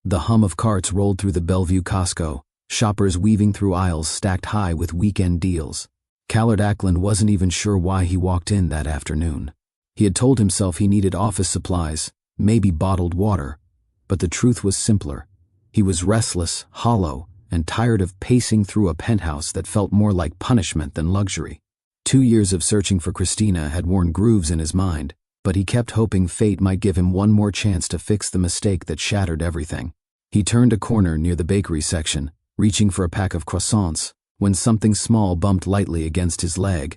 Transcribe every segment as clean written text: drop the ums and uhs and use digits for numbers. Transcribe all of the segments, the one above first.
The hum of carts rolled through the Bellevue Costco, shoppers weaving through aisles stacked high with weekend deals. Callard Ackland wasn't even sure why he walked in that afternoon. He had told himself he needed office supplies, maybe bottled water. But the truth was simpler. He was restless, hollow, and tired of pacing through a penthouse that felt more like punishment than luxury. 2 years of searching for Christina had worn grooves in his mind, but he kept hoping fate might give him one more chance to fix the mistake that shattered everything. He turned a corner near the bakery section, reaching for a pack of croissants, when something small bumped lightly against his leg.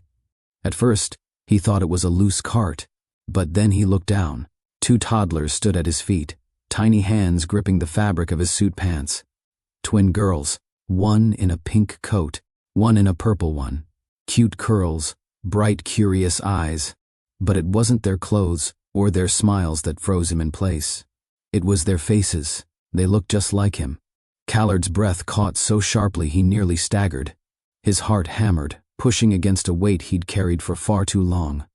At first, he thought it was a loose cart, but then he looked down. 2 toddlers stood at his feet, tiny hands gripping the fabric of his suit pants. Twin girls, one in a pink coat, one in a purple one. Cute curls, bright, curious eyes. But it wasn't their clothes or their smiles that froze him in place. It was their faces. They looked just like him. Callard's breath caught so sharply he nearly staggered. His heart hammered, pushing against a weight he'd carried for far too long.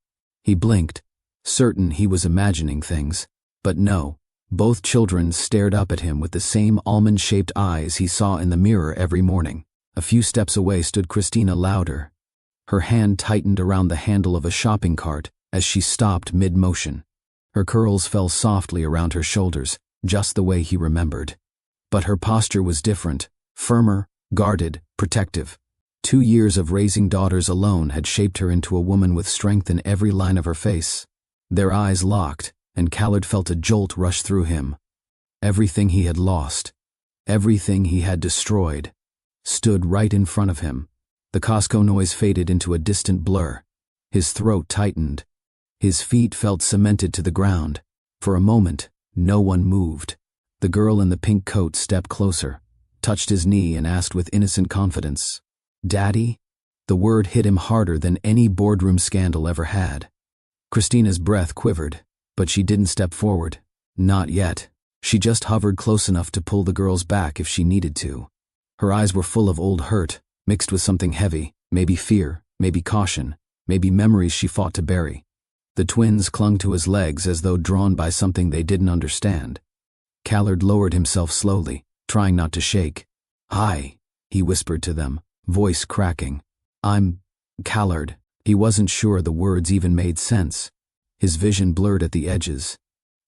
He blinked, certain he was imagining things. But no, both children stared up at him with the same almond-shaped eyes he saw in the mirror every morning. A few steps away stood Christina Lauder. Her hand tightened around the handle of a shopping cart as she stopped mid-motion. Her curls fell softly around her shoulders, just the way he remembered. But her posture was different, firmer, guarded, protective. 2 years of raising daughters alone had shaped her into a woman with strength in every line of her face. Their eyes locked, and Callard felt a jolt rush through him. Everything he had lost, everything he had destroyed, stood right in front of him. The Costco noise faded into a distant blur. His throat tightened. His feet felt cemented to the ground. For a moment, no one moved. The girl in the pink coat stepped closer, touched his knee and asked with innocent confidence, "Daddy?" The word hit him harder than any boardroom scandal ever had. Christina's breath quivered, but she didn't step forward. Not yet. She just hovered close enough to pull the girls back if she needed to. Her eyes were full of old hurt, mixed with something heavy, maybe fear, maybe caution, maybe memories she fought to bury. The twins clung to his legs as though drawn by something they didn't understand. Callard lowered himself slowly, trying not to shake. "Hi," he whispered to them, voice cracking. "I'm Callard." He wasn't sure the words even made sense. His vision blurred at the edges.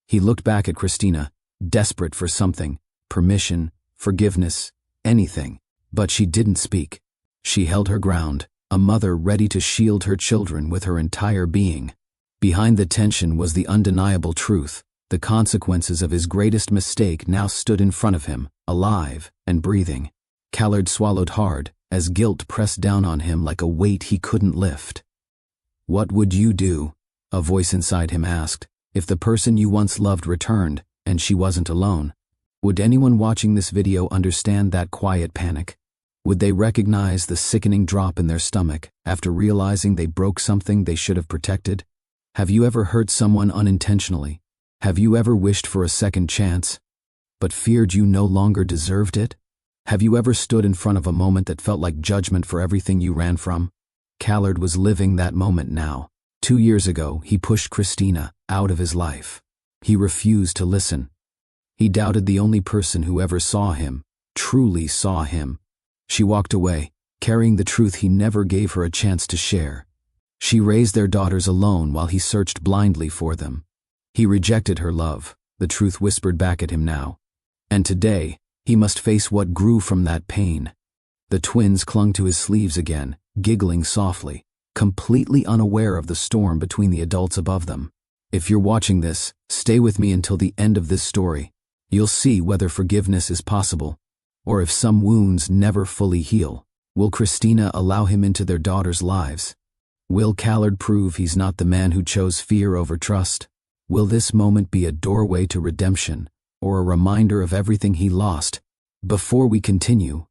He looked back at Christina, desperate for something, permission, forgiveness, anything. But she didn't speak. She held her ground, a mother ready to shield her children with her entire being. Behind the tension was the undeniable truth. The consequences of his greatest mistake now stood in front of him, alive and breathing. Callard swallowed hard, as guilt pressed down on him like a weight he couldn't lift. "What would you do?" a voice inside him asked, "if the person you once loved returned, and she wasn't alone?" Would anyone watching this video understand that quiet panic? Would they recognize the sickening drop in their stomach after realizing they broke something they should have protected? Have you ever hurt someone unintentionally? Have you ever wished for a second chance, but feared you no longer deserved it? Have you ever stood in front of a moment that felt like judgment for everything you ran from? Callard was living that moment now. 2 years ago, he pushed Christina out of his life. He refused to listen. He doubted the only person who ever saw him, truly saw him. She walked away, carrying the truth he never gave her a chance to share. She raised their daughters alone while he searched blindly for them. He rejected her love, the truth whispered back at him now. And today, he must face what grew from that pain. The twins clung to his sleeves again, giggling softly, completely unaware of the storm between the adults above them. If you're watching this, stay with me until the end of this story. You'll see whether forgiveness is possible, or if some wounds never fully heal. Will Christina allow him into their daughters' lives? Will Callard prove he's not the man who chose fear over trust? Will this moment be a doorway to redemption, or a reminder of everything he lost? Before we continue,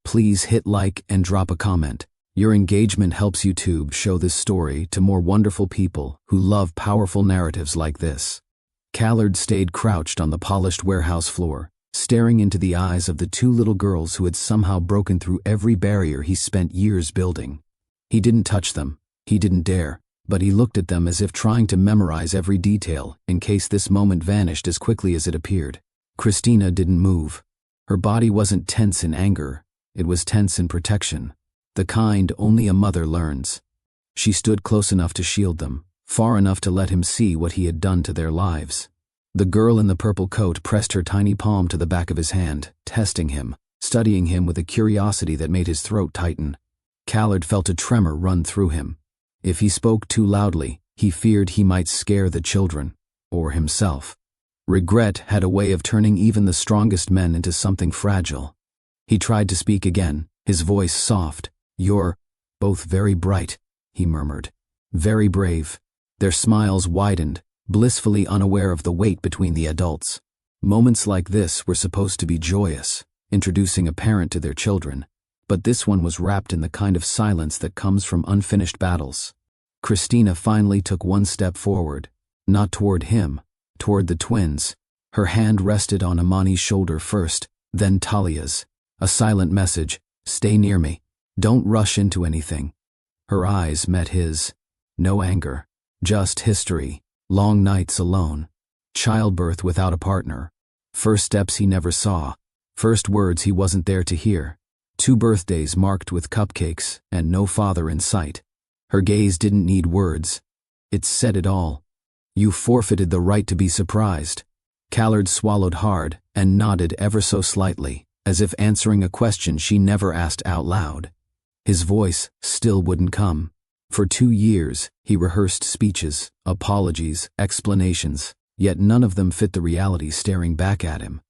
please hit like and drop a comment. Your engagement helps YouTube show this story to more wonderful people who love powerful narratives like this. Callard stayed crouched on the polished warehouse floor, staring into the eyes of the 2 little girls who had somehow broken through every barrier he spent years building. He didn't touch them. He didn't dare, but he looked at them as if trying to memorize every detail in case this moment vanished as quickly as it appeared. Christina didn't move. Her body wasn't tense in anger, it was tense in protection, the kind only a mother learns. She stood close enough to shield them, far enough to let him see what he had done to their lives. The girl in the purple coat pressed her tiny palm to the back of his hand, testing him, studying him with a curiosity that made his throat tighten. Callard felt a tremor run through him. If he spoke too loudly, he feared he might scare the children, or himself. Regret had a way of turning even the strongest men into something fragile. He tried to speak again, his voice soft. "You're both very bright," he murmured. "Very brave." Their smiles widened, blissfully unaware of the weight between the adults. Moments like this were supposed to be joyous, introducing a parent to their children, but this one was wrapped in the kind of silence that comes from unfinished battles. Christina finally took one step forward, not toward him, toward the twins. Her hand rested on Amani's shoulder first, then Talia's. A silent message: "Stay near me. Don't rush into anything." Her eyes met his. No anger, just history, long nights alone, childbirth without a partner, first steps he never saw, first words he wasn't there to hear, 2 birthdays marked with cupcakes and no father in sight. Her gaze didn't need words. It said it all. "You forfeited the right to be surprised." Callard swallowed hard and nodded ever so slightly, as if answering a question she never asked out loud. His voice still wouldn't come. For 2 years, he rehearsed speeches, apologies, explanations, yet none of them fit the reality staring back at him.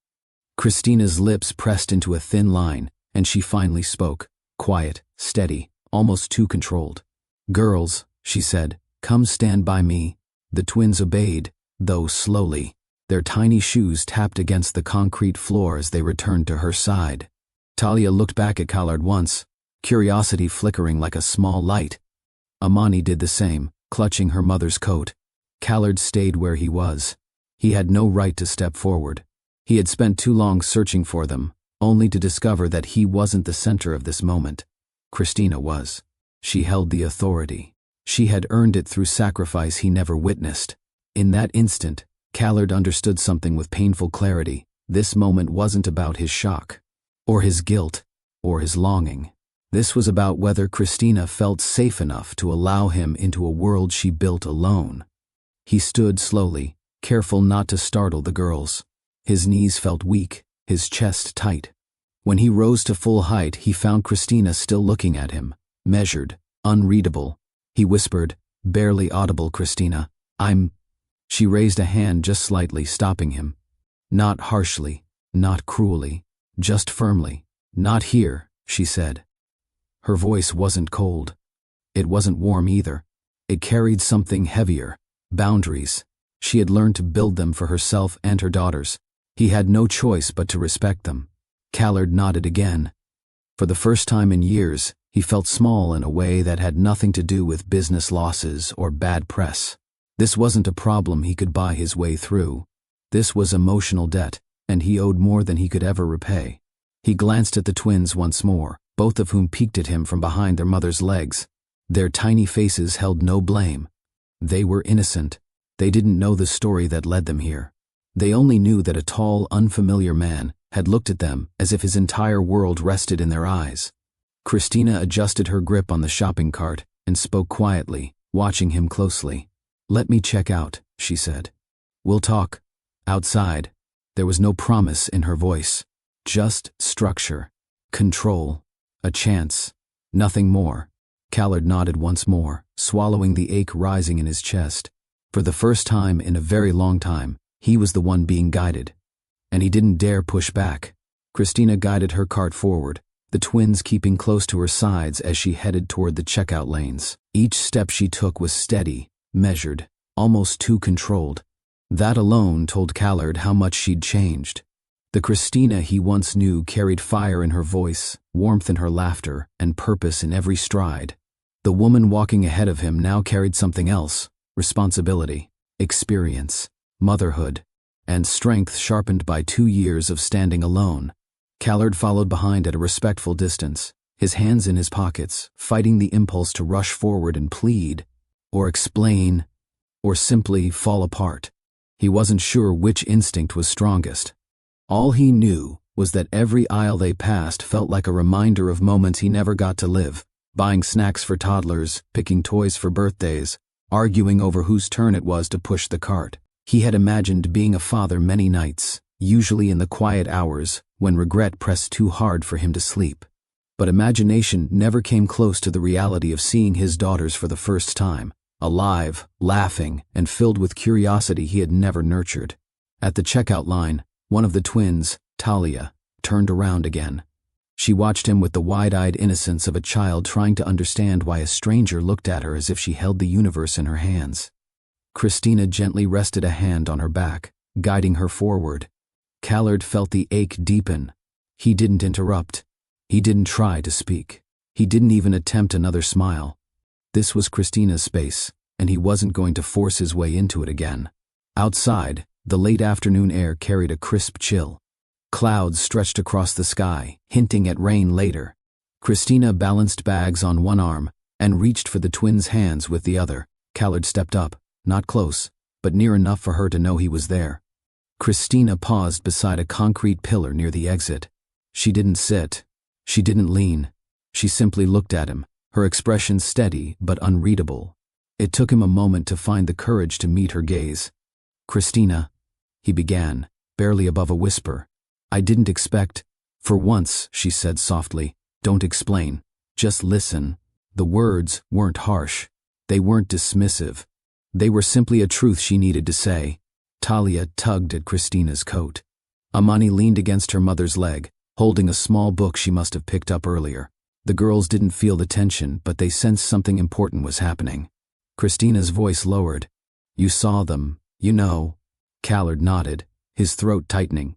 Christina's lips pressed into a thin line, and she finally spoke, quiet, steady, almost too controlled. "Girls," she said, "come stand by me." The twins obeyed, though slowly. Their tiny shoes tapped against the concrete floor as they returned to her side. Talia looked back at Callard once, curiosity flickering like a small light. Amani did the same, clutching her mother's coat. Callard stayed where he was. He had no right to step forward. He had spent too long searching for them, only to discover that he wasn't the center of this moment. Christina was. She held the authority. She had earned it through sacrifice he never witnessed. In that instant, Callard understood something with painful clarity. This moment wasn't about his shock, or his guilt, or his longing. This was about whether Christina felt safe enough to allow him into a world she built alone. He stood slowly, careful not to startle the girls. His knees felt weak, his chest tight. When he rose to full height, he found Christina still looking at him, measured, unreadable. He whispered, barely audible, "Christina, I'm—" She raised a hand just slightly, stopping him. Not harshly, not cruelly, just firmly. "Not here," she said. Her voice wasn't cold. It wasn't warm either. It carried something heavier, boundaries. She had learned to build them for herself and her daughters. He had no choice but to respect them. Callard nodded again. For the first time in years, he felt small in a way that had nothing to do with business losses or bad press. This wasn't a problem he could buy his way through. This was emotional debt, and he owed more than he could ever repay. He glanced at the twins once more, both of whom peeked at him from behind their mother's legs. Their tiny faces held no blame. They were innocent. They didn't know the story that led them here. They only knew that a tall, unfamiliar man had looked at them as if his entire world rested in their eyes. Christina adjusted her grip on the shopping cart and spoke quietly, watching him closely. "Let me check out," she said. "We'll talk." Outside, there was no promise in her voice. Just structure, control, a chance, nothing more. Callard nodded once more, swallowing the ache rising in his chest. For the first time in a very long time, he was the one being guided. And he didn't dare push back. Christina guided her cart forward, the twins keeping close to her sides as she headed toward the checkout lanes. Each step she took was steady, measured, almost too controlled. That alone told Callard how much she'd changed. The Christina he once knew carried fire in her voice, warmth in her laughter, and purpose in every stride. The woman walking ahead of him now carried something else: responsibility, experience, motherhood, and strength sharpened by 2 years of standing alone. Callard followed behind at a respectful distance, his hands in his pockets, fighting the impulse to rush forward and plead, or explain, or simply fall apart. He wasn't sure which instinct was strongest. All he knew was that every aisle they passed felt like a reminder of moments he never got to live, buying snacks for toddlers, picking toys for birthdays, arguing over whose turn it was to push the cart. He had imagined being a father many nights, usually in the quiet hours when regret pressed too hard for him to sleep. But imagination never came close to the reality of seeing his daughters for the first time, alive, laughing, and filled with curiosity he had never nurtured. At the checkout line, one of the twins, Talia, turned around again. She watched him with the wide-eyed innocence of a child trying to understand why a stranger looked at her as if she held the universe in her hands. Christina gently rested a hand on her back, guiding her forward. Callard felt the ache deepen. He didn't interrupt. He didn't try to speak. He didn't even attempt another smile. This was Christina's space, and he wasn't going to force his way into it again. Outside, the late afternoon air carried a crisp chill. Clouds stretched across the sky, hinting at rain later. Christina balanced bags on one arm and reached for the twins' hands with the other. Callard stepped up, not close, but near enough for her to know he was there. Christina paused beside a concrete pillar near the exit. She didn't sit. She didn't lean. She simply looked at him, her expression steady but unreadable. It took him a moment to find the courage to meet her gaze. "Christina," he began, barely above a whisper. "I didn't expect—" "For once," she said softly, "don't explain. Just listen." The words weren't harsh. They weren't dismissive. They were simply a truth she needed to say. Talia tugged at Christina's coat. Amani leaned against her mother's leg, holding a small book she must have picked up earlier. The girls didn't feel the tension, but they sensed something important was happening. Christina's voice lowered. "You saw them, you know." Callard nodded, his throat tightening.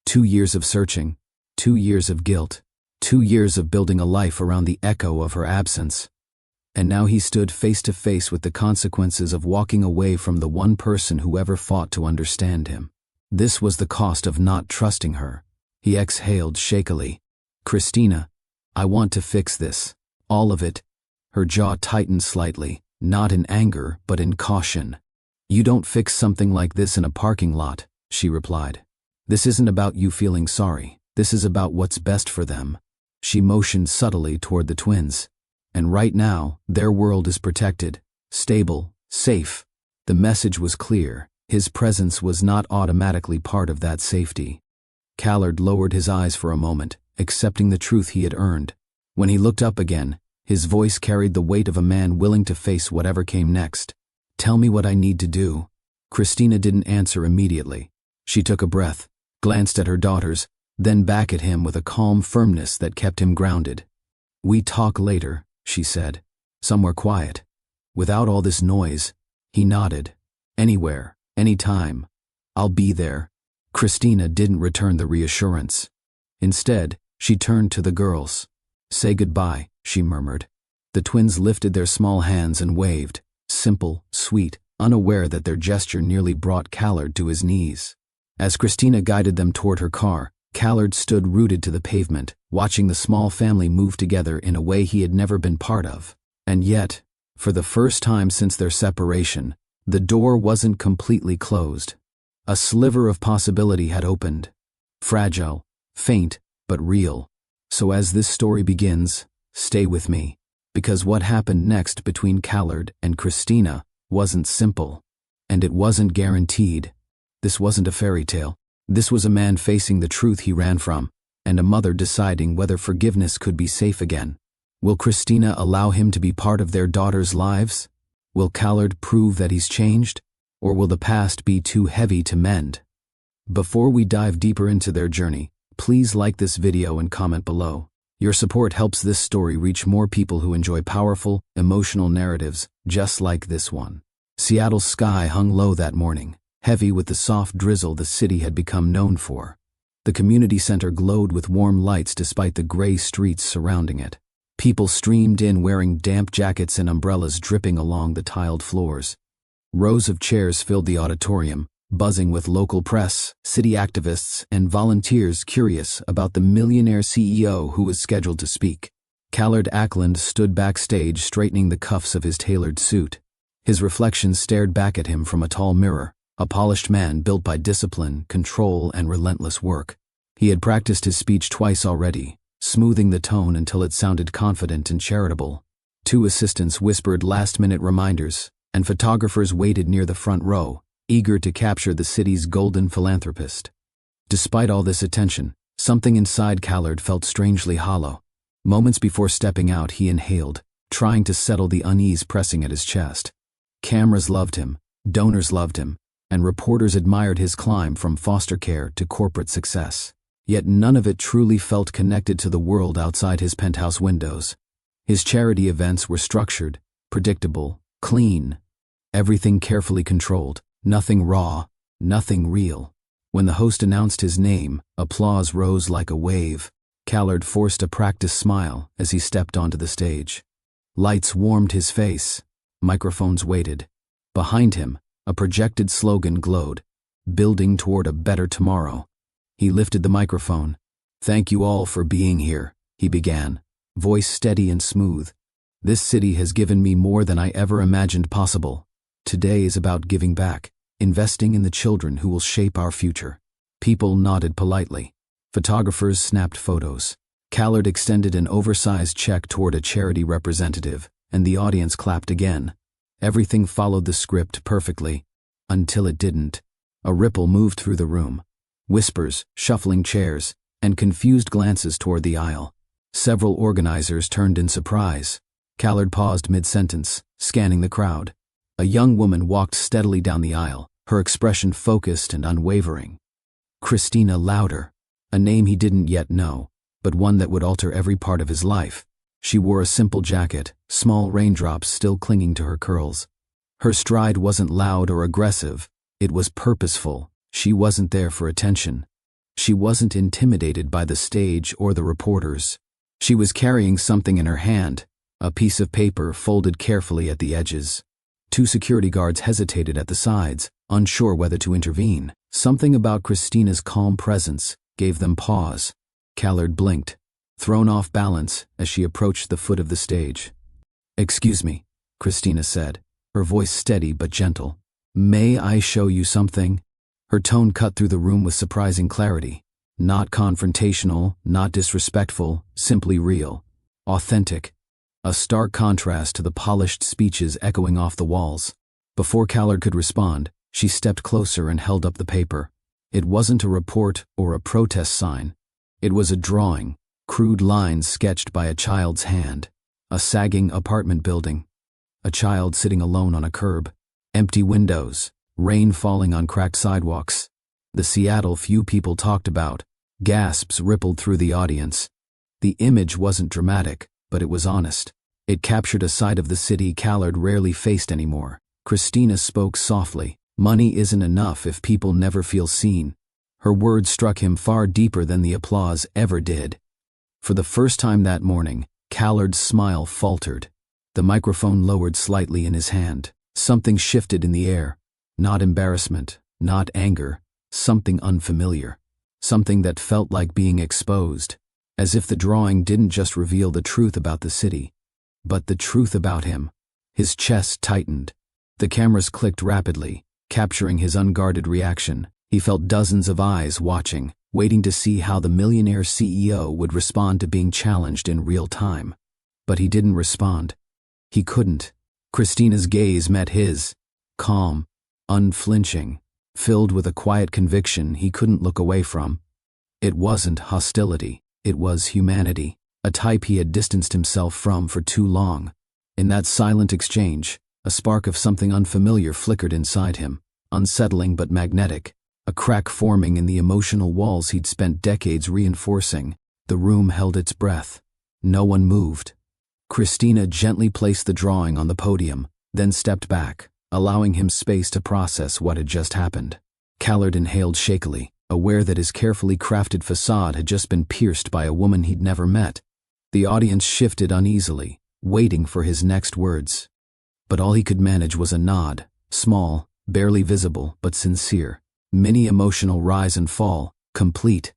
2 years of searching, 2 years of guilt, 2 years of building a life around the echo of her absence. And now he stood face to face with the consequences of walking away from the one person who ever fought to understand him. This was the cost of not trusting her. He exhaled shakily. "Christina, I want to fix this. All of it." Her jaw tightened slightly, not in anger, but in caution. "You don't fix something like this in a parking lot," she replied. "This isn't about you feeling sorry. This is about what's best for them." She motioned subtly toward the twins. "And right now, their world is protected, stable, safe." The message was clear. His presence was not automatically part of that safety. Callard lowered his eyes for a moment, accepting the truth he had earned. When he looked up again, his voice carried the weight of a man willing to face whatever came next. "Tell me what I need to do." Christina didn't answer immediately. She took a breath, glanced at her daughters, then back at him with a calm firmness that kept him grounded. "We talk later," she said. "Somewhere quiet. Without all this noise." He nodded. "Anywhere, anytime. I'll be there." Christina didn't return the reassurance. Instead, she turned to the girls. "Say goodbye," she murmured. The twins lifted their small hands and waved, simple, sweet, unaware that their gesture nearly brought Callard to his knees. As Christina guided them toward her car, Callard stood rooted to the pavement, watching the small family move together in a way he had never been part of. And yet, for the first time since their separation, the door wasn't completely closed. A sliver of possibility had opened. Fragile, faint, but real. So as this story begins, stay with me, because what happened next between Callard and Christina wasn't simple, and it wasn't guaranteed. This wasn't a fairy tale. This was a man facing the truth he ran from, and a mother deciding whether forgiveness could be safe again. Will Christina allow him to be part of their daughters' lives? Will Callard prove that he's changed? Or will the past be too heavy to mend? Before we dive deeper into their journey, please like this video and comment below. Your support helps this story reach more people who enjoy powerful, emotional narratives just like this one. Seattle's sky hung low that morning, heavy with the soft drizzle the city had become known for. The community center glowed with warm lights despite the gray streets surrounding it. People streamed in wearing damp jackets and umbrellas dripping along the tiled floors. Rows of chairs filled the auditorium, buzzing with local press, city activists, and volunteers curious about the Millionaire CEO who was scheduled to speak. Callard Ackland stood backstage straightening the cuffs of his tailored suit. His reflection stared back at him from a tall mirror, a polished man built by discipline, control, and relentless work. He had practiced his speech twice already, smoothing the tone until it sounded confident and charitable. 2 assistants whispered last-minute reminders, and photographers waited near the front row, eager to capture the city's golden philanthropist. Despite all this attention, something inside Callard felt strangely hollow. Moments before stepping out, he inhaled, trying to settle the unease pressing at his chest. Cameras loved him, donors loved him, and reporters admired his climb from foster care to corporate success. Yet none of it truly felt connected to the world outside his penthouse windows. His charity events were structured, predictable, clean. Everything carefully controlled, nothing raw, nothing real. When the host announced his name, applause rose like a wave. Callard forced a practiced smile as he stepped onto the stage. Lights warmed his face. Microphones waited. Behind him, a projected slogan glowed, "Building toward a better tomorrow." He lifted the microphone. "Thank you all for being here," he began, voice steady and smooth. "This city has given me more than I ever imagined possible. Today is about giving back, investing in the children who will shape our future." People nodded politely. Photographers snapped photos. Callard extended an oversized check toward a charity representative, and the audience clapped again. Everything followed the script perfectly, until it didn't. A ripple moved through the room. Whispers, shuffling chairs, and confused glances toward the aisle. Several organizers turned in surprise. Callard paused mid-sentence, scanning the crowd. A young woman walked steadily down the aisle, her expression focused and unwavering. Christina Lauder, a name he didn't yet know, but one that would alter every part of his life. She wore a simple jacket, small raindrops still clinging to her curls. Her stride wasn't loud or aggressive, it was purposeful. She wasn't there for attention. She wasn't intimidated by the stage or the reporters. She was carrying something in her hand, a piece of paper folded carefully at the edges. 2 security guards hesitated at the sides, unsure whether to intervene. Something about Christina's calm presence gave them pause. Callard blinked, thrown off balance as she approached the foot of the stage. "Excuse me," Christina said, her voice steady but gentle. "May I show you something?" Her tone cut through the room with surprising clarity. Not confrontational, not disrespectful, simply real. Authentic. A stark contrast to the polished speeches echoing off the walls. Before Callard could respond, she stepped closer and held up the paper. It wasn't a report or a protest sign. It was a drawing, crude lines sketched by a child's hand. A sagging apartment building. A child sitting alone on a curb. Empty windows. Rain falling on cracked sidewalks. The Seattle few people talked about. Gasps rippled through the audience. The image wasn't dramatic, but it was honest. It captured a side of the city Callard rarely faced anymore. Christina spoke softly. "Money isn't enough if people never feel seen." Her words struck him far deeper than the applause ever did. For the first time that morning, Callard's smile faltered. The microphone lowered slightly in his hand. Something shifted in the air. Not embarrassment, not anger, something unfamiliar. Something that felt like being exposed. As if the drawing didn't just reveal the truth about the city, but the truth about him. His chest tightened. The cameras clicked rapidly, capturing his unguarded reaction. He felt dozens of eyes watching, waiting to see how the Millionaire CEO would respond to being challenged in real time. But he didn't respond. He couldn't. Christina's gaze met his, calm, unflinching, filled with a quiet conviction he couldn't look away from. It wasn't hostility, it was humanity, a type he had distanced himself from for too long. In that silent exchange, a spark of something unfamiliar flickered inside him, unsettling but magnetic, a crack forming in the emotional walls he'd spent decades reinforcing. The room held its breath. No one moved. Christina gently placed the drawing on the podium, then stepped back, allowing him space to process what had just happened. Callard inhaled shakily, aware that his carefully crafted facade had just been pierced by a woman he'd never met. The audience shifted uneasily, waiting for his next words. But all he could manage was a nod, small, barely visible, but sincere. Mini emotional rise and fall, complete.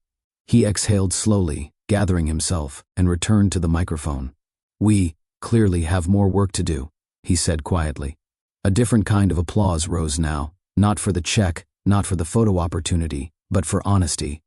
He exhaled slowly, gathering himself, and returned to the microphone. "We, clearly have more work to do," he said quietly. A different kind of applause rose now, Not for the check, not for the photo opportunity, but for honesty.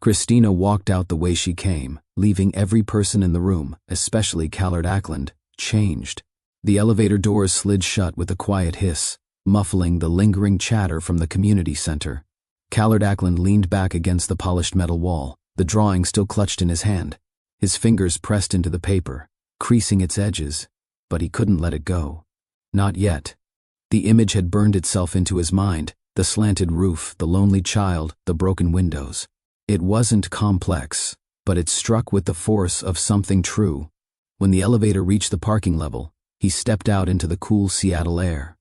Christina walked out the way she came, leaving every person in the room, especially Callard Ackland, changed. The elevator doors slid shut with a quiet hiss, muffling the lingering chatter from the community center. Callard Ackland leaned back against the polished metal wall, the drawing still clutched in his hand. His fingers pressed into the paper, creasing its edges, but he couldn't let it go. Not yet. The image had burned itself into his mind, the slanted roof, the lonely child, the broken windows. It wasn't complex, but it struck with the force of something true. When the elevator reached the parking level, he stepped out into the cool Seattle air.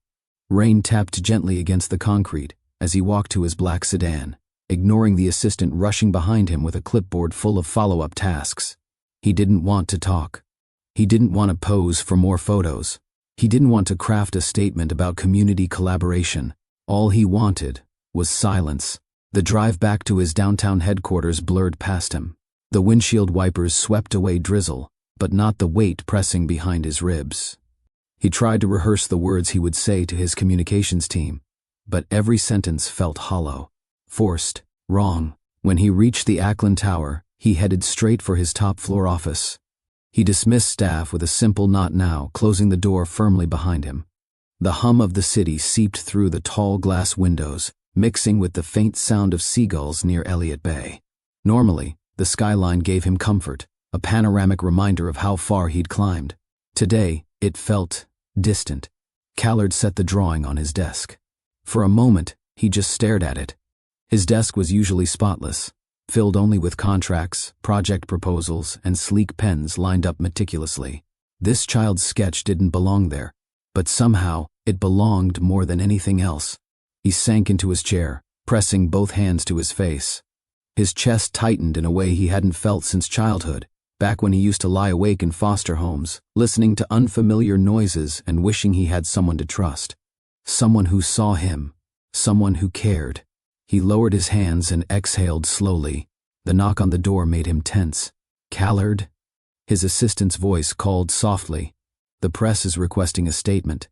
Rain tapped gently against the concrete as he walked to his black sedan, ignoring the assistant rushing behind him with a clipboard full of follow-up tasks. He didn't want to talk. He didn't want to pose for more photos. He didn't want to craft a statement about community collaboration. All he wanted was silence. The drive back to his downtown headquarters blurred past him. The windshield wipers swept away drizzle, but not the weight pressing behind his ribs. He tried to rehearse the words he would say to his communications team, but every sentence felt hollow, forced, wrong. When he reached the Ackland Tower, he headed straight for his top-floor office. He dismissed staff with a simple "not now," closing the door firmly behind him. The hum of the city seeped through the tall glass windows, mixing with the faint sound of seagulls near Elliott Bay. Normally, the skyline gave him comfort, a panoramic reminder of how far he'd climbed. Today, it felt distant. Callard set the drawing on his desk. For a moment, he just stared at it. His desk was usually spotless, filled only with contracts, project proposals, and sleek pens lined up meticulously. This child's sketch didn't belong there, but somehow it belonged more than anything else. He sank into his chair, pressing both hands to his face. His chest tightened in a way he hadn't felt since childhood, back when he used to lie awake in foster homes, listening to unfamiliar noises and wishing he had someone to trust. Someone who saw him, someone who cared. He lowered his hands and exhaled slowly. The knock on the door made him tense. "Callard?" His assistant's voice called softly. "The press is requesting a statement.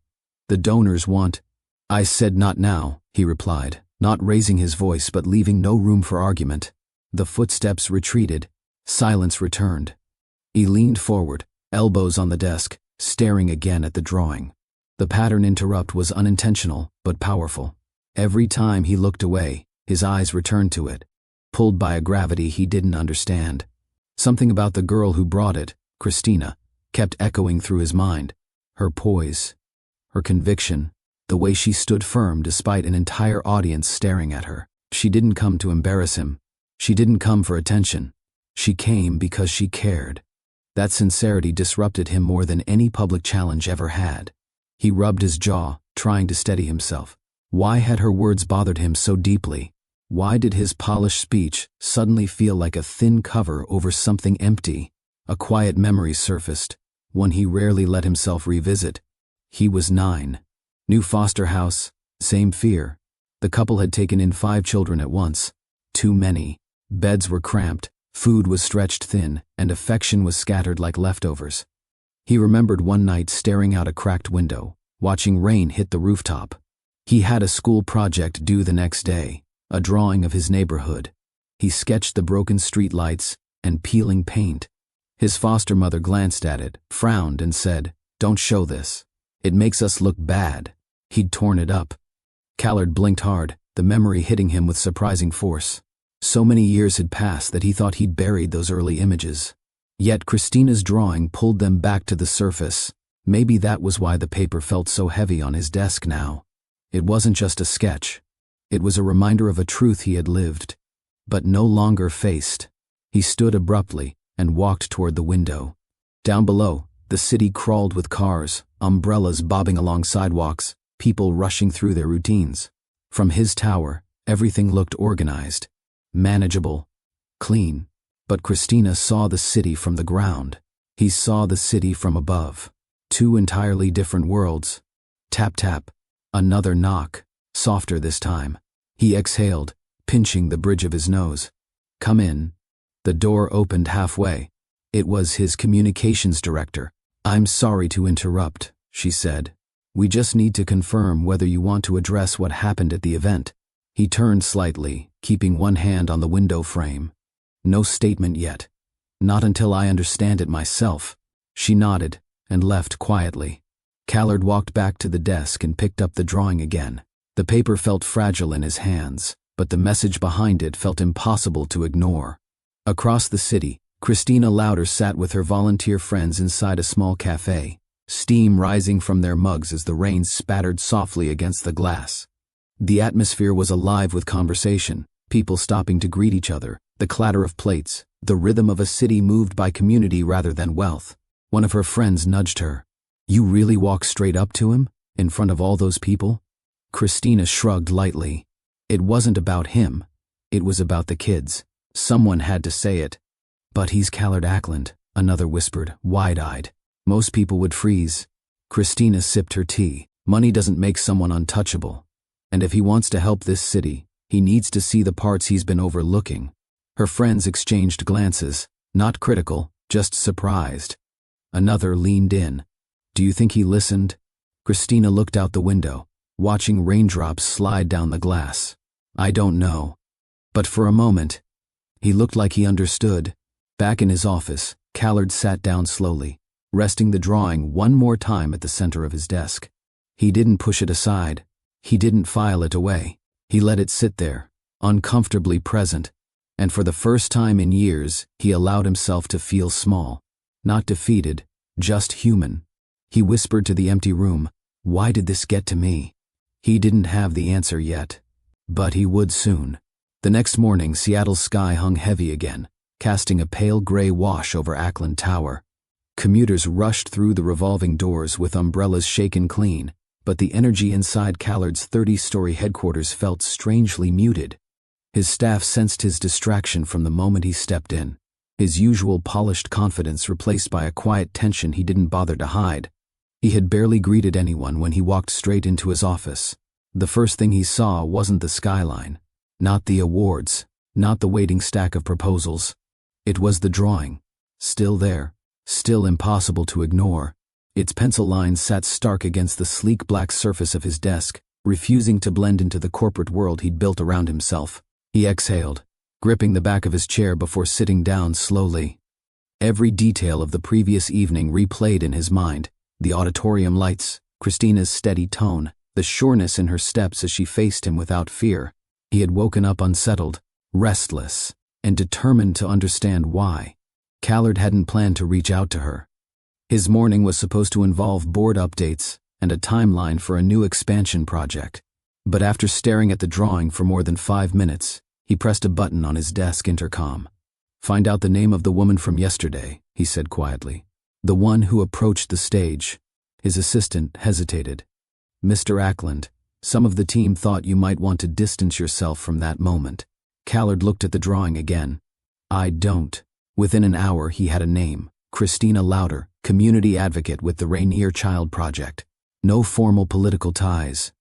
The donors want—" "I said not now," he replied, not raising his voice but leaving no room for argument. The footsteps retreated. Silence returned. He leaned forward, elbows on the desk, staring again at the drawing. The pattern interrupt was unintentional but powerful. Every time he looked away, his eyes returned to it, pulled by a gravity he didn't understand. Something about the girl who brought it, Christina, kept echoing through his mind. Her poise, her conviction, the way she stood firm despite an entire audience staring at her. She didn't come to embarrass him. She didn't come for attention. She came because she cared. That sincerity disrupted him more than any public challenge ever had. He rubbed his jaw, trying to steady himself. Why had her words bothered him so deeply? Why did his polished speech suddenly feel like a thin cover over something empty? A quiet memory surfaced, one he rarely let himself revisit. He was 9. New foster house, same fear. The couple had taken in 5 children at once. Too many. Beds were cramped, food was stretched thin, and affection was scattered like leftovers. He remembered one night staring out a cracked window, watching rain hit the rooftop. He had a school project due the next day, a drawing of his neighborhood. He sketched the broken streetlights and peeling paint. His foster mother glanced at it, frowned, and said, "Don't show this. It makes us look bad." He'd torn it up. Callard blinked hard, the memory hitting him with surprising force. So many years had passed that he thought he'd buried those early images. Yet Christina's drawing pulled them back to the surface. Maybe that was why the paper felt so heavy on his desk now. It wasn't just a sketch. It was a reminder of a truth he had lived, but no longer faced. He stood abruptly and walked toward the window. Down below, the city crawled with cars, umbrellas bobbing along sidewalks, people rushing through their routines. From his tower, everything looked organized, manageable, clean. But Christina saw the city from the ground. He saw the city from above. 2 entirely different worlds. Tap tap. Another knock, softer this time. He exhaled, pinching the bridge of his nose. "Come in." The door opened halfway. It was his communications director. "I'm sorry to interrupt," she said. We just need to confirm whether you want to address what happened at the event. He turned slightly, keeping one hand on the window frame. No statement yet. Not until I understand it myself. She nodded and left quietly. Callard walked back to the desk and picked up the drawing again. The paper felt fragile in his hands, but the message behind it felt impossible to ignore. Across the city, Christina Lauder sat with her volunteer friends inside a small cafe, steam rising from their mugs as the rain spattered softly against the glass. The atmosphere was alive with conversation, people stopping to greet each other, the clatter of plates, the rhythm of a city moved by community rather than wealth. One of her friends nudged her. "You really walk straight up to him? In front of all those people?" Christina shrugged lightly. It wasn't about him. It was about the kids. Someone had to say it. "But he's Callard Ackland," another whispered, wide-eyed. Most people would freeze. Christina sipped her tea. Money doesn't make someone untouchable. And if he wants to help this city, he needs to see the parts he's been overlooking. Her friends exchanged glances, not critical, just surprised. Another leaned in. "Do you think he listened?" Christina looked out the window, watching raindrops slide down the glass. "I don't know." But for a moment, he looked like he understood. Back in his office, Callard sat down slowly, resting the drawing one more time at the center of his desk. He didn't push it aside. He didn't file it away. He let it sit there, uncomfortably present. And for the first time in years, he allowed himself to feel small. Not defeated, just human. He whispered to the empty room, "Why did this get to me?" He didn't have the answer yet. But he would soon. The next morning, Seattle's sky hung heavy again, casting a pale gray wash over Ackland Tower. Commuters rushed through the revolving doors with umbrellas shaken clean, but the energy inside Callard's 30-story headquarters felt strangely muted. His staff sensed his distraction from the moment he stepped in, his usual polished confidence replaced by a quiet tension he didn't bother to hide. He had barely greeted anyone when he walked straight into his office. The first thing he saw wasn't the skyline, not the awards, not the waiting stack of proposals. It was the drawing, still there, still impossible to ignore. Its pencil lines sat stark against the sleek black surface of his desk, refusing to blend into the corporate world he'd built around himself. He exhaled, gripping the back of his chair before sitting down slowly. Every detail of the previous evening replayed in his mind. The auditorium lights, Christina's steady tone, the sureness in her steps as she faced him without fear. He had woken up unsettled, restless, and determined to understand why. Callard hadn't planned to reach out to her. His morning was supposed to involve board updates and a timeline for a new expansion project. But after staring at the drawing for more than 5 minutes, he pressed a button on his desk intercom. "Find out the name of the woman from yesterday," he said quietly. "The one who approached the stage." His assistant hesitated. "Mr. Ackland, some of the team thought you might want to distance yourself from that moment." Callard looked at the drawing again. "I don't." Within an hour he had a name. Christina Lauder, community advocate with the Rainier Child Project. No formal political ties.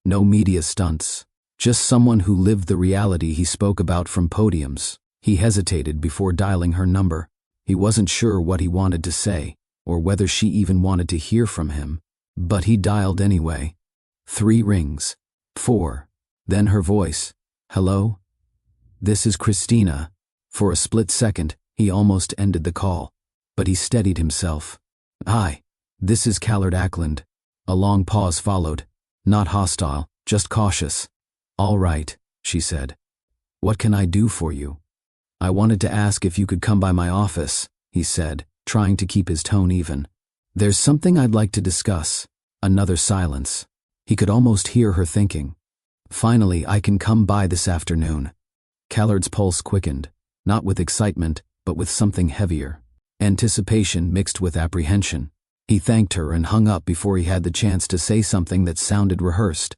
No media stunts. Just someone who lived the reality he spoke about from podiums. He hesitated before dialing her number. He wasn't sure what he wanted to say, or whether she even wanted to hear from him. But he dialed anyway. 3 rings. 4. Then her voice. "Hello? This is Christina." For a split second, he almost ended the call. But he steadied himself. "Hi, this is Callard Ackland." A long pause followed. Not hostile, just cautious. "All right," she said. "What can I do for you?" "I wanted to ask if you could come by my office," he said, trying to keep his tone even. "There's something I'd like to discuss." Another silence. He could almost hear her thinking. "Finally, I can come by this afternoon." Callard's pulse quickened, not with excitement, but with something heavier. Anticipation mixed with apprehension. He thanked her and hung up before he had the chance to say something that sounded rehearsed.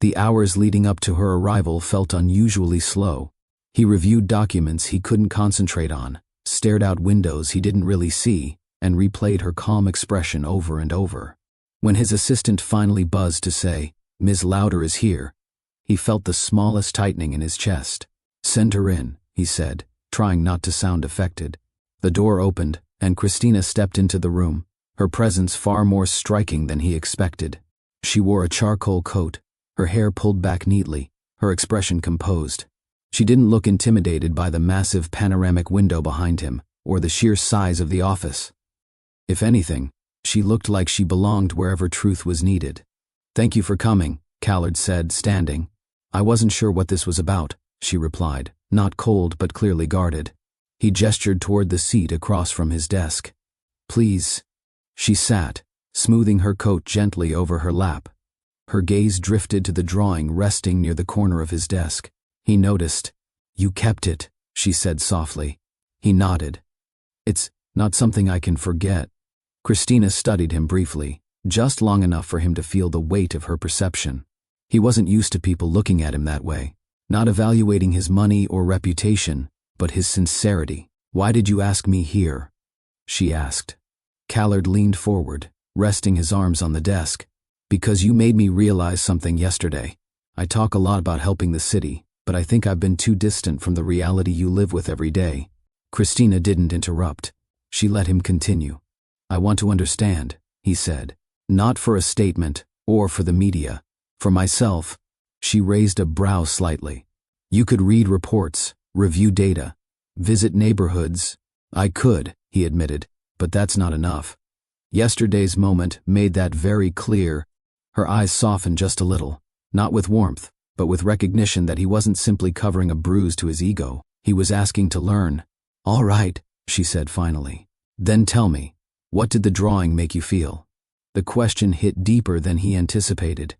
The hours leading up to her arrival felt unusually slow. He reviewed documents he couldn't concentrate on, stared out windows he didn't really see, and replayed her calm expression over and over. When his assistant finally buzzed to say, "Ms. Lauder is here," he felt the smallest tightening in his chest. "Send her in," he said, trying not to sound affected. The door opened, and Christina stepped into the room, her presence far more striking than he expected. She wore a charcoal coat, her hair pulled back neatly, her expression composed. She didn't look intimidated by the massive panoramic window behind him, or the sheer size of the office. If anything, she looked like she belonged wherever truth was needed. "Thank you for coming," Callard said, standing. "I wasn't sure what this was about," she replied, not cold but clearly guarded. He gestured toward the seat across from his desk. "Please." She sat, smoothing her coat gently over her lap. Her gaze drifted to the drawing resting near the corner of his desk. He noticed. "You kept it," she said softly. He nodded. "It's not something I can forget." Christina studied him briefly, just long enough for him to feel the weight of her perception. He wasn't used to people looking at him that way, not evaluating his money or reputation, but his sincerity. "Why did you ask me here?" she asked. Callard leaned forward, resting his arms on the desk. "Because you made me realize something yesterday. I talk a lot about helping the city, but I think I've been too distant from the reality you live with every day." Christina didn't interrupt. She let him continue. "I want to understand," he said. "Not for a statement, or for the media. For myself." She raised a brow slightly. "You could read reports, review data, visit neighborhoods." "I could," he admitted, "but that's not enough." Yesterday's moment made that very clear. Her eyes softened just a little, not with warmth, but with recognition that he wasn't simply covering a bruise to his ego. He was asking to learn. "All right," she said finally. "Then tell me, what did the drawing make you feel?" The question hit deeper than he anticipated.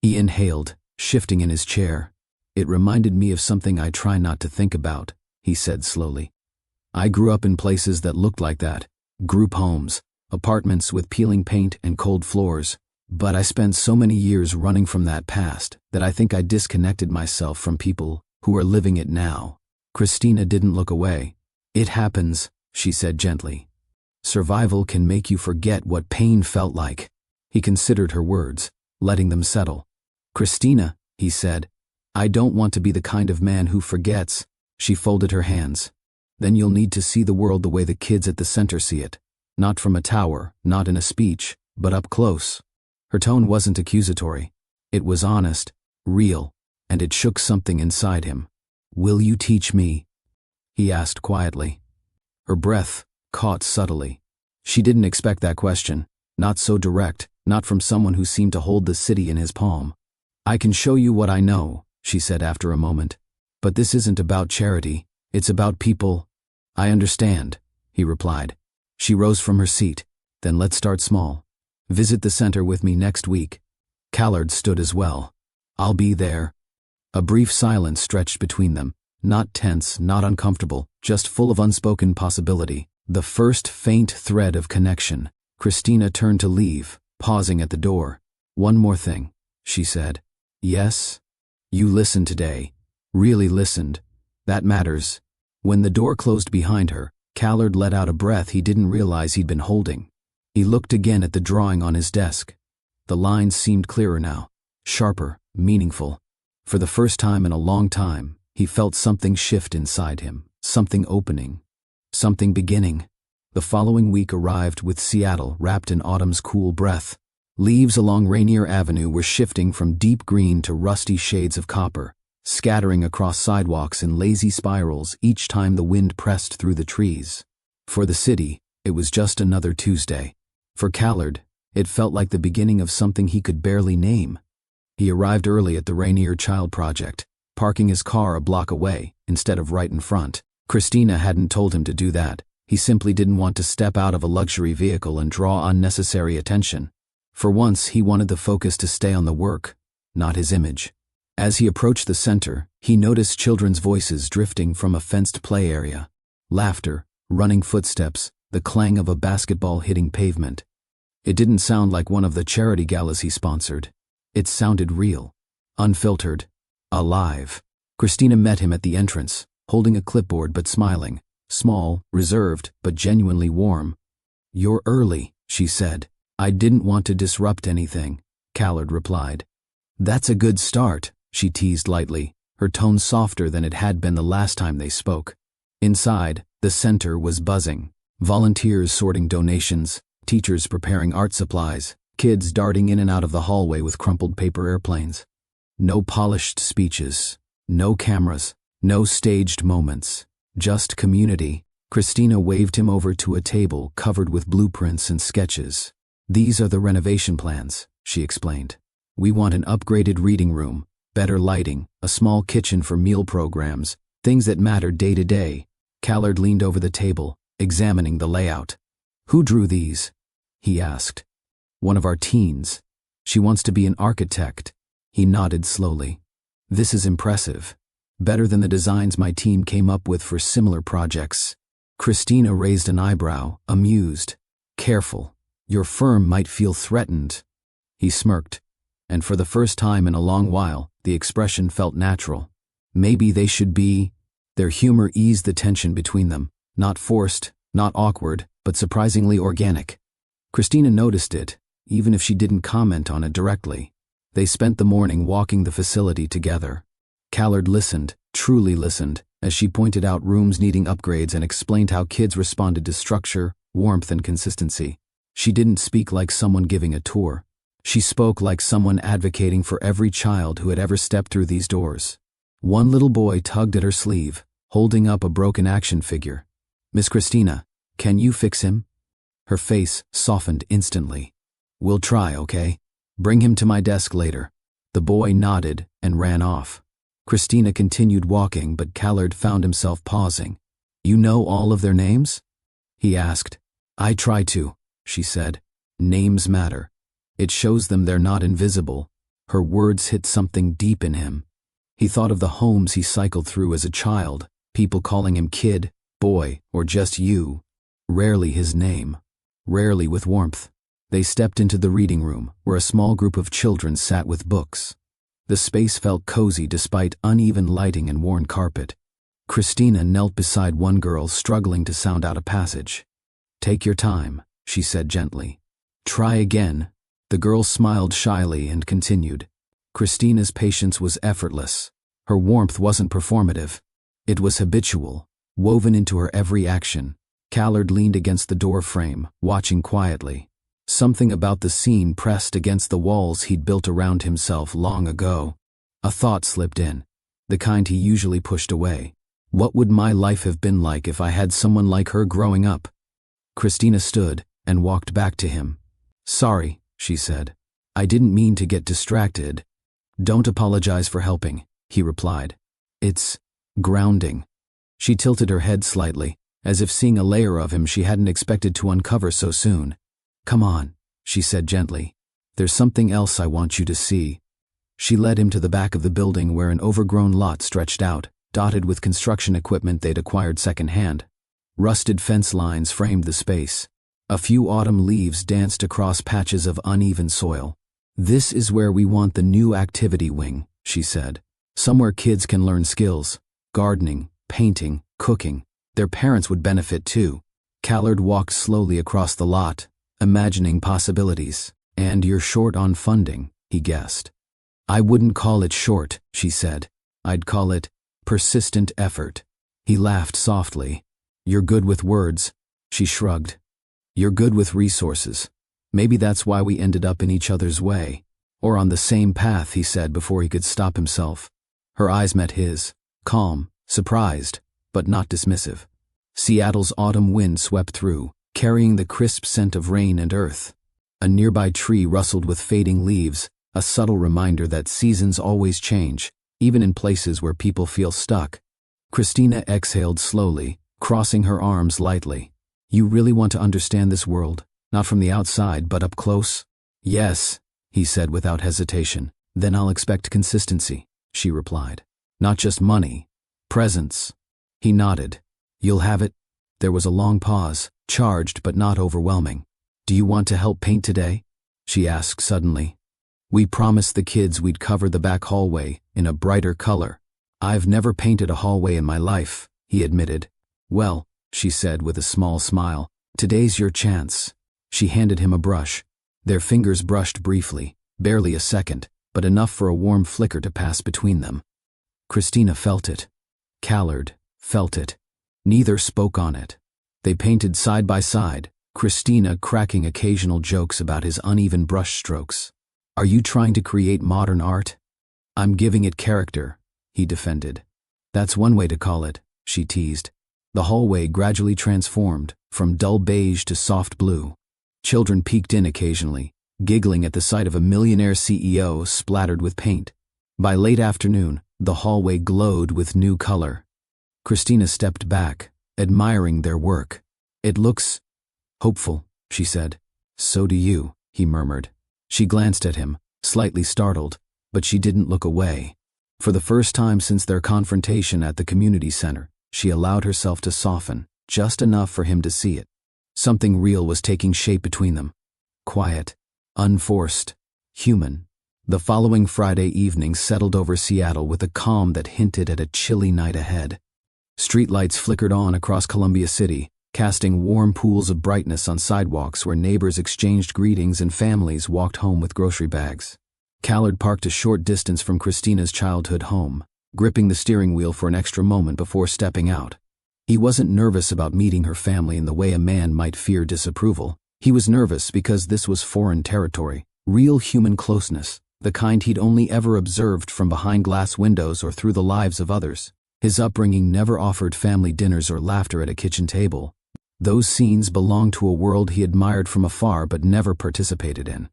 He inhaled, shifting in his chair. "It reminded me of something I try not to think about," he said slowly. "I grew up in places that looked like that. Group homes, apartments with peeling paint and cold floors. But I spent so many years running from that past that I think I disconnected myself from people who are living it now." Christina didn't look away. "It happens," she said gently. "Survival can make you forget what pain felt like." He considered her words, letting them settle. "Christina," he said, "I don't want to be the kind of man who forgets." She folded her hands. "Then you'll need to see the world the way the kids at the center see it. Not from a tower, not in a speech, but up close." Her tone wasn't accusatory. It was honest, real, and it shook something inside him. "Will you teach me?" he asked quietly. Her breath caught subtly. She didn't expect that question, not so direct, not from someone who seemed to hold the city in his palm. "I can show you what I know," she said after a moment. "But this isn't about charity, it's about people." "I understand," he replied. She rose from her seat. "Then let's start small. Visit the center with me next week." Callard stood as well. "I'll be there." A brief silence stretched between them, not tense, not uncomfortable, just full of unspoken possibility. The first faint thread of connection. Christina turned to leave, pausing at the door. "One more thing," she said. "Yes? You listened today. Really listened. That matters." When the door closed behind her, Callard let out a breath he didn't realize he'd been holding. He looked again at the drawing on his desk. The lines seemed clearer now, sharper, meaningful. For the first time in a long time, he felt something shift inside him, something opening, something beginning. The following week arrived with Seattle wrapped in autumn's cool breath. Leaves along Rainier Avenue were shifting from deep green to rusty shades of copper, scattering across sidewalks in lazy spirals each time the wind pressed through the trees. For the city, it was just another Tuesday. For Callard, it felt like the beginning of something he could barely name. He arrived early at the Rainier Child Project, parking his car a block away instead of right in front. Christina hadn't told him to do that. He simply didn't want to step out of a luxury vehicle and draw unnecessary attention. For once, he wanted the focus to stay on the work, not his image. As he approached the center, he noticed children's voices drifting from a fenced play area. Laughter, running footsteps, the clang of a basketball hitting pavement. It didn't sound like one of the charity galas he sponsored. It sounded real, unfiltered, alive. Christina met him at the entrance, holding a clipboard but smiling, small, reserved, but genuinely warm. "You're early," she said. "I didn't want to disrupt anything," Callard replied. "That's a good start," she teased lightly, her tone softer than it had been the last time they spoke. Inside, the center was buzzing. Volunteers sorting donations, teachers preparing art supplies, Kids darting in and out of the hallway with crumpled paper airplanes. No polished speeches, no cameras, no staged moments, just community. Christina waved him over to a table covered with blueprints and sketches. These are the renovation plans, she explained. We want an upgraded reading room, better lighting, a small kitchen for meal programs, things that matter day to day. Callard leaned over the table, examining the layout. Who drew these? He asked. One of our teens. She wants to be an architect. He nodded slowly. This is impressive. Better than the designs my team came up with for similar projects. Christina raised an eyebrow, amused. Careful. Your firm might feel threatened. He smirked, and for the first time in a long while, the expression felt natural. Maybe they should be. Their humor eased the tension between them, not forced, not awkward, but surprisingly organic. Christina noticed it, even if she didn't comment on it directly. They spent the morning walking the facility together. Callard listened, truly listened, as she pointed out rooms needing upgrades and explained how kids responded to structure, warmth, and consistency. She didn't speak like someone giving a tour. She spoke like someone advocating for every child who had ever stepped through these doors. One little boy tugged at her sleeve, holding up a broken action figure. Miss Christina, can you fix him? Her face softened instantly. We'll try, okay? Bring him to my desk later. The boy nodded and ran off. Christina continued walking, but Callard found himself pausing. You know all of their names? He asked. I try to, she said. Names matter. It shows them they're not invisible. Her words hit something deep in him. He thought of the homes he cycled through as a child, people calling him kid, boy, or just you. Rarely his name. Rarely with warmth. They stepped into the reading room, where a small group of children sat with books. The space felt cozy despite uneven lighting and worn carpet. Christina knelt beside one girl struggling to sound out a passage. Take your time, she said gently. Try again. The girl smiled shyly and continued. Christina's patience was effortless. Her warmth wasn't performative. It was habitual, woven into her every action. Callard leaned against the door frame, watching quietly. Something about the scene pressed against the walls he'd built around himself long ago. A thought slipped in, the kind he usually pushed away. What would my life have been like if I had someone like her growing up? Christina stood and walked back to him. Sorry, she said. I didn't mean to get distracted. Don't apologize for helping, he replied. It's grounding. She tilted her head slightly, as if seeing a layer of him she hadn't expected to uncover so soon. Come on, she said gently. There's something else I want you to see. She led him to the back of the building where an overgrown lot stretched out, dotted with construction equipment they'd acquired secondhand. Rusted fence lines framed the space. A few autumn leaves danced across patches of uneven soil. This is where we want the new activity wing, she said. Somewhere kids can learn skills. Gardening, painting, cooking. Their parents would benefit too. Callard walked slowly across the lot, imagining possibilities. And you're short on funding, he guessed. I wouldn't call it short, she said. I'd call it persistent effort. He laughed softly. You're good with words, she shrugged. You're good with resources. Maybe that's why we ended up in each other's way. Or on the same path, he said before he could stop himself. Her eyes met his, calm, surprised, but not dismissive. Seattle's autumn wind swept through, carrying the crisp scent of rain and earth. A nearby tree rustled with fading leaves, a subtle reminder that seasons always change, even in places where people feel stuck. Christina exhaled slowly, crossing her arms lightly. You really want to understand this world, not from the outside, but up close? Yes, he said without hesitation. Then I'll expect consistency, she replied. Not just money. Presence. He nodded. You'll have it? There was a long pause, charged but not overwhelming. Do you want to help paint today? She asked suddenly. We promised the kids we'd cover the back hallway in a brighter color. I've never painted a hallway in my life, he admitted. Well, she said with a small smile, today's your chance. She handed him a brush. Their fingers brushed briefly, barely a second, but enough for a warm flicker to pass between them. Christina felt it. Callard felt it. Neither spoke on it. They painted side by side, Christina cracking occasional jokes about his uneven brushstrokes. Are you trying to create modern art? I'm giving it character, he defended. That's one way to call it, she teased. The hallway gradually transformed, from dull beige to soft blue. Children peeked in occasionally, giggling at the sight of a millionaire CEO splattered with paint. By late afternoon, the hallway glowed with new color. Christina stepped back, admiring their work. It looks hopeful, she said. So do you, he murmured. She glanced at him, slightly startled, but she didn't look away. For the first time since their confrontation at the community center, she allowed herself to soften, just enough for him to see it. Something real was taking shape between them. Quiet, unforced, human. The following Friday evening settled over Seattle with a calm that hinted at a chilly night ahead. Streetlights flickered on across Columbia City, casting warm pools of brightness on sidewalks where neighbors exchanged greetings and families walked home with grocery bags. Callard parked a short distance from Christina's childhood home, gripping the steering wheel for an extra moment before stepping out. He wasn't nervous about meeting her family in the way a man might fear disapproval. He was nervous because this was foreign territory, real human closeness, the kind he'd only ever observed from behind glass windows or through the lives of others. His upbringing never offered family dinners or laughter at a kitchen table. Those scenes belonged to a world he admired from afar but never participated in.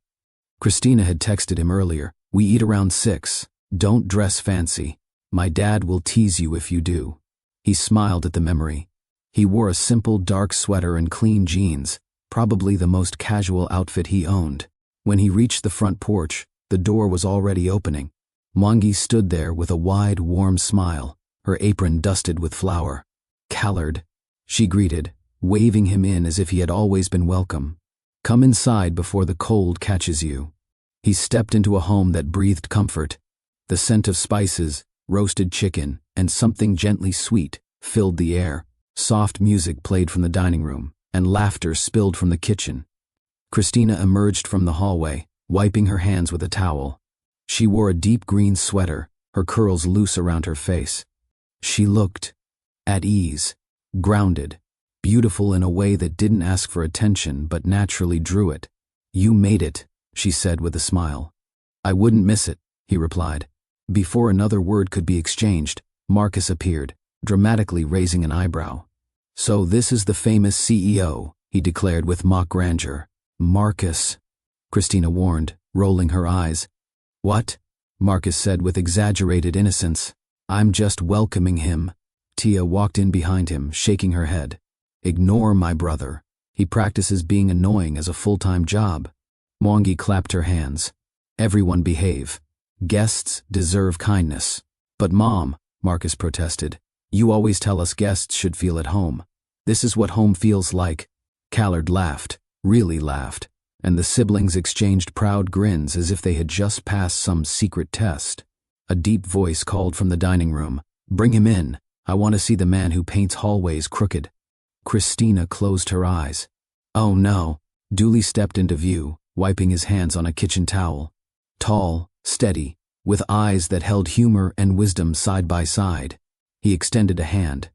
Christina had texted him earlier, "We eat around 6. Don't dress fancy. My dad will tease you if you do." He smiled at the memory. He wore a simple dark sweater and clean jeans, probably the most casual outfit he owned. When he reached the front porch, the door was already opening. Mwangi stood there with a wide, warm smile, her apron dusted with flour. "Callard," she greeted, waving him in as if he had always been welcome. "Come inside before the cold catches you." He stepped into a home that breathed comfort. The scent of spices, roasted chicken, and something gently sweet filled the air. Soft music played from the dining room, and laughter spilled from the kitchen. Christina emerged from the hallway, wiping her hands with a towel. She wore a deep green sweater, her curls loose around her face. She looked at ease, grounded, beautiful in a way that didn't ask for attention but naturally drew it. "You made it," she said with a smile. "I wouldn't miss it," he replied. Before another word could be exchanged, Marcus appeared, dramatically raising an eyebrow. "So this is the famous CEO," he declared with mock grandeur. "Marcus," Christina warned, rolling her eyes. "What?" Marcus said with exaggerated innocence. "I'm just welcoming him." Tia walked in behind him, shaking her head. "Ignore my brother. He practices being annoying as a full-time job." Mwangi clapped her hands. "Everyone behave. Guests deserve kindness." "But Mom," Marcus protested, "you always tell us guests should feel at home. This is what home feels like." Callard laughed, really laughed, and the siblings exchanged proud grins as if they had just passed some secret test. A deep voice called from the dining room, "Bring him in. I want to see the man who paints hallways crooked." Christina closed her eyes. "Oh no." Dooley stepped into view, wiping his hands on a kitchen towel. Tall, steady, with eyes that held humor and wisdom side by side. He extended a hand.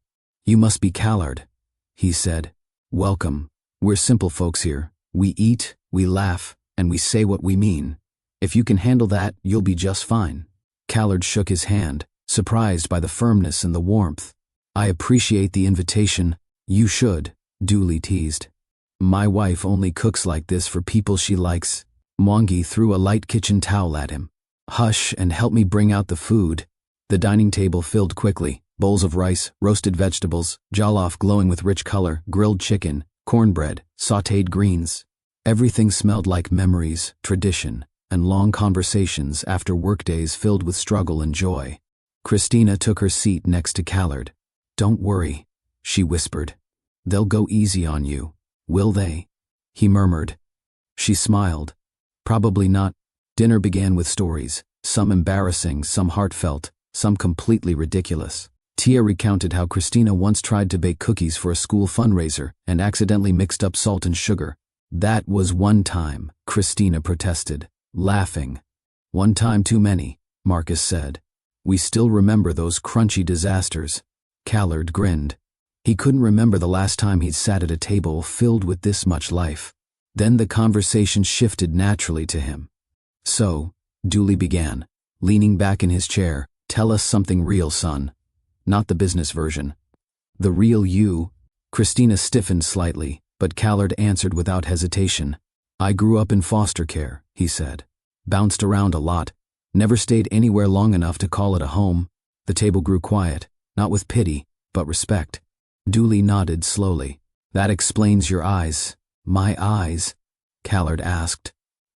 "You must be Callard," he said. "Welcome. We're simple folks here. We eat, we laugh, and we say what we mean. If you can handle that, you'll be just fine." Callard shook his hand, surprised by the firmness and the warmth. "I appreciate the invitation." "You should," Dooley teased. "My wife only cooks like this for people she likes." Mwangi threw a light kitchen towel at him. "Hush and help me bring out the food." The dining table filled quickly, bowls of rice, roasted vegetables, jollof glowing with rich color, grilled chicken, cornbread, sautéed greens. Everything smelled like memories, tradition, and long conversations after workdays filled with struggle and joy. Christina took her seat next to Callard. "Don't worry," she whispered. "They'll go easy on you, will they?" he murmured. She smiled. "Probably not." Dinner began with stories, some embarrassing, some heartfelt, some completely ridiculous. Tia recounted how Christina once tried to bake cookies for a school fundraiser and accidentally mixed up salt and sugar. "That was one time," Christina protested, laughing. "One time too many," Marcus said. "We still remember those crunchy disasters." Callard grinned. He couldn't remember the last time he'd sat at a table filled with this much life. Then the conversation shifted naturally to him. "So," Dooley began, leaning back in his chair, "tell us something real, son. Not the business version. The real you." Christina stiffened slightly, but Callard answered without hesitation. "I grew up in foster care," he said. "Bounced around a lot. Never stayed anywhere long enough to call it a home." The table grew quiet, not with pity, but respect. Dooley nodded slowly. "That explains your eyes." "My eyes?" Callard asked.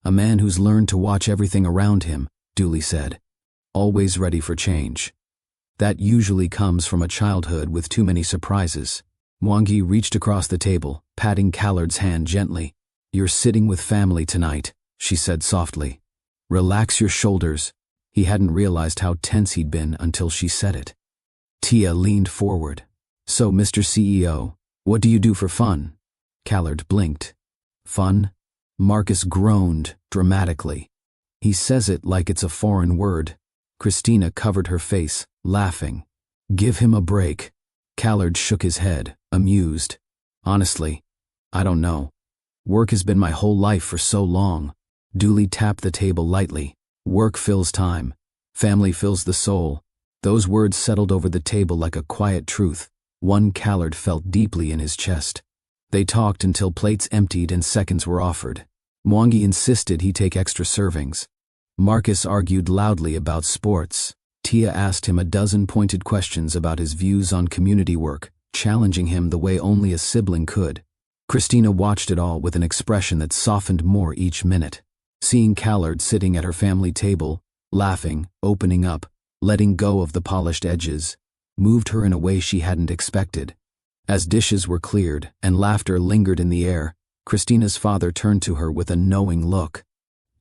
"A man who's learned to watch everything around him," Dooley said. "Always ready for change. That usually comes from a childhood with too many surprises." Mwangi reached across the table, patting Callard's hand gently. "You're sitting with family tonight," she said softly. "Relax your shoulders." He hadn't realized how tense he'd been until she said it. Tia leaned forward. "So, Mr. CEO, what do you do for fun?" Callard blinked. "Fun?" Marcus groaned dramatically. "He says it like it's a foreign word." Christina covered her face, laughing. "Give him a break." Callard shook his head, amused. "Honestly, I don't know. Work has been my whole life for so long." Dooley tapped the table lightly. "Work fills time. Family fills the soul." Those words settled over the table like a quiet truth, one Callard felt deeply in his chest. They talked until plates emptied and seconds were offered. Mwangi insisted he take extra servings. Marcus argued loudly about sports. Tia asked him a dozen pointed questions about his views on community work, challenging him the way only a sibling could. Christina watched it all with an expression that softened more each minute. Seeing Callard sitting at her family table, laughing, opening up, letting go of the polished edges, moved her in a way she hadn't expected. As dishes were cleared and laughter lingered in the air, Christina's father turned to her with a knowing look.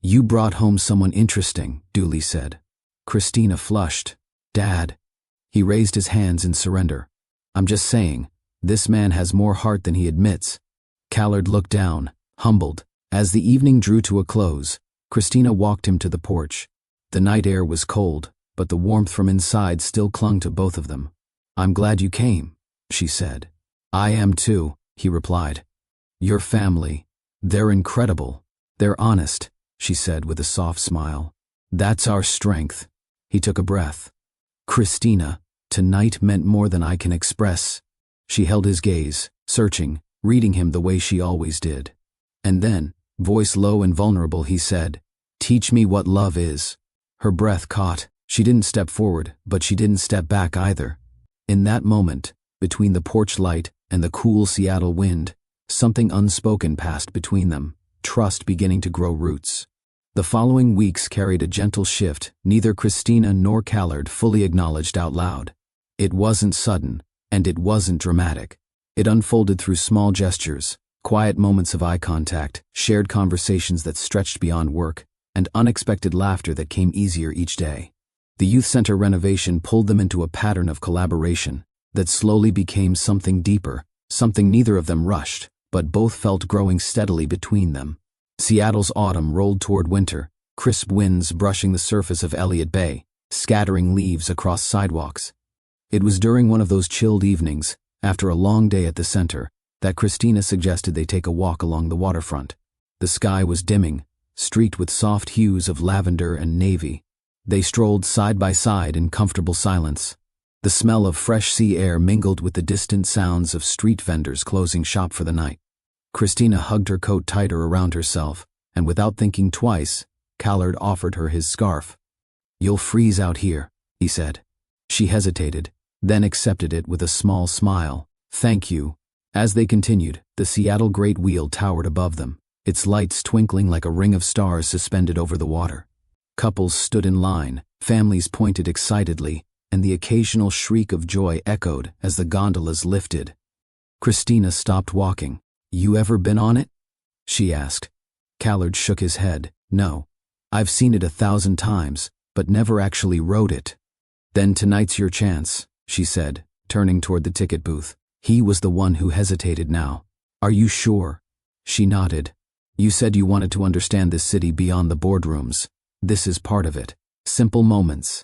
"You brought home someone interesting," Dooley said. Christina flushed. "Dad." He raised his hands in surrender. "I'm just saying, this man has more heart than he admits." Callard looked down, humbled. As the evening drew to a close, Christina walked him to the porch. The night air was cold, but the warmth from inside still clung to both of them. "I'm glad you came," she said. "I am too," he replied. "Your family, they're incredible. They're honest," she said with a soft smile. "That's our strength." He took a breath. "Christina, tonight meant more than I can express." She held his gaze, searching, reading him the way she always did. And then, voice low and vulnerable, he said, "Teach me what love is." Her breath caught. She didn't step forward, but she didn't step back either. In that moment, between the porch light and the cool Seattle wind, something unspoken passed between them, trust beginning to grow roots. The following weeks carried a gentle shift neither Christina nor Callard fully acknowledged out loud. It wasn't sudden, and it wasn't dramatic. It unfolded through small gestures, quiet moments of eye contact, shared conversations that stretched beyond work, and unexpected laughter that came easier each day. The youth center renovation pulled them into a pattern of collaboration that slowly became something deeper, something neither of them rushed, but both felt growing steadily between them. Seattle's autumn rolled toward winter, crisp winds brushing the surface of Elliott Bay, scattering leaves across sidewalks. It was during one of those chilled evenings, after a long day at the center, that Christina suggested they take a walk along the waterfront. The sky was dimming, streaked with soft hues of lavender and navy. They strolled side by side in comfortable silence. The smell of fresh sea air mingled with the distant sounds of street vendors closing shop for the night. Christina hugged her coat tighter around herself, and without thinking twice, Callard offered her his scarf. "You'll freeze out here," he said. She hesitated, then accepted it with a small smile. "Thank you." As they continued, the Seattle Great Wheel towered above them, its lights twinkling like a ring of stars suspended over the water. Couples stood in line, families pointed excitedly, and the occasional shriek of joy echoed as the gondolas lifted. Christina stopped walking. "You ever been on it?" she asked. Callard shook his head. "No. I've seen it 1,000 times, but never actually rode it." "Then tonight's your chance," she said, turning toward the ticket booth. He was the one who hesitated now. "Are you sure?" She nodded. "You said you wanted to understand this city beyond the boardrooms. This is part of it. Simple moments."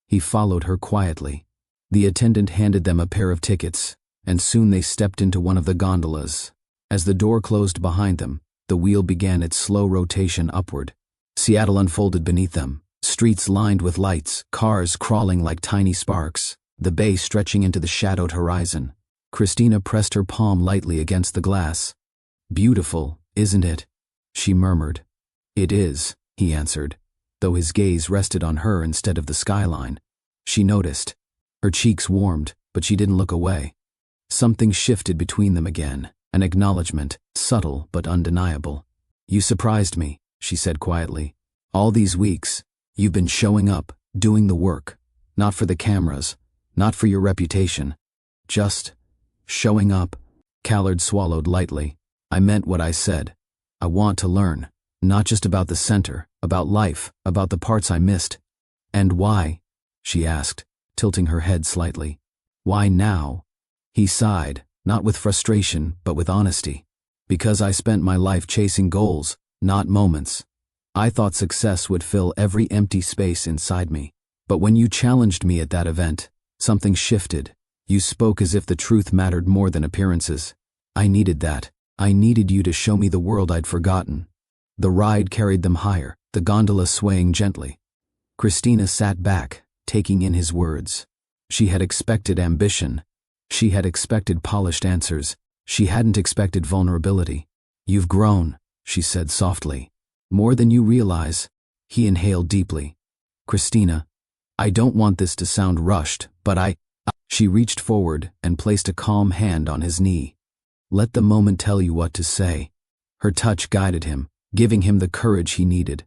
He followed her quietly. The attendant handed them a pair of tickets. and soon they stepped into one of the gondolas. As the door closed behind them, the wheel began its slow rotation upward. Seattle unfolded beneath them, streets lined with lights, cars crawling like tiny sparks, the bay stretching into the shadowed horizon. Christina pressed her palm lightly against the glass. "Beautiful, isn't it?" she murmured. "It is," he answered, though his gaze rested on her instead of the skyline. She noticed. Her cheeks warmed, but she didn't look away. Something shifted between them again, an acknowledgement, subtle but undeniable. "You surprised me," she said quietly. "All these weeks, you've been showing up, doing the work. Not for the cameras, not for your reputation. Just showing up." Callard swallowed lightly. "I meant what I said. I want to learn, not just about the center, about life, about the parts I missed." "And why?" she asked, tilting her head slightly. "Why now?" He sighed, not with frustration, but with honesty. "Because I spent my life chasing goals, not moments. I thought success would fill every empty space inside me. But when you challenged me at that event, something shifted. You spoke as if the truth mattered more than appearances. I needed that. I needed you to show me the world I'd forgotten." The ride carried them higher, the gondola swaying gently. Christina sat back, taking in his words. She had expected ambition. She had expected polished answers. She hadn't expected vulnerability. "You've grown," she said softly. "More than you realize." He inhaled deeply. "Christina, I don't want this to sound rushed, but She reached forward and placed a calm hand on his knee. "Let the moment tell you what to say." Her touch guided him, giving him the courage he needed.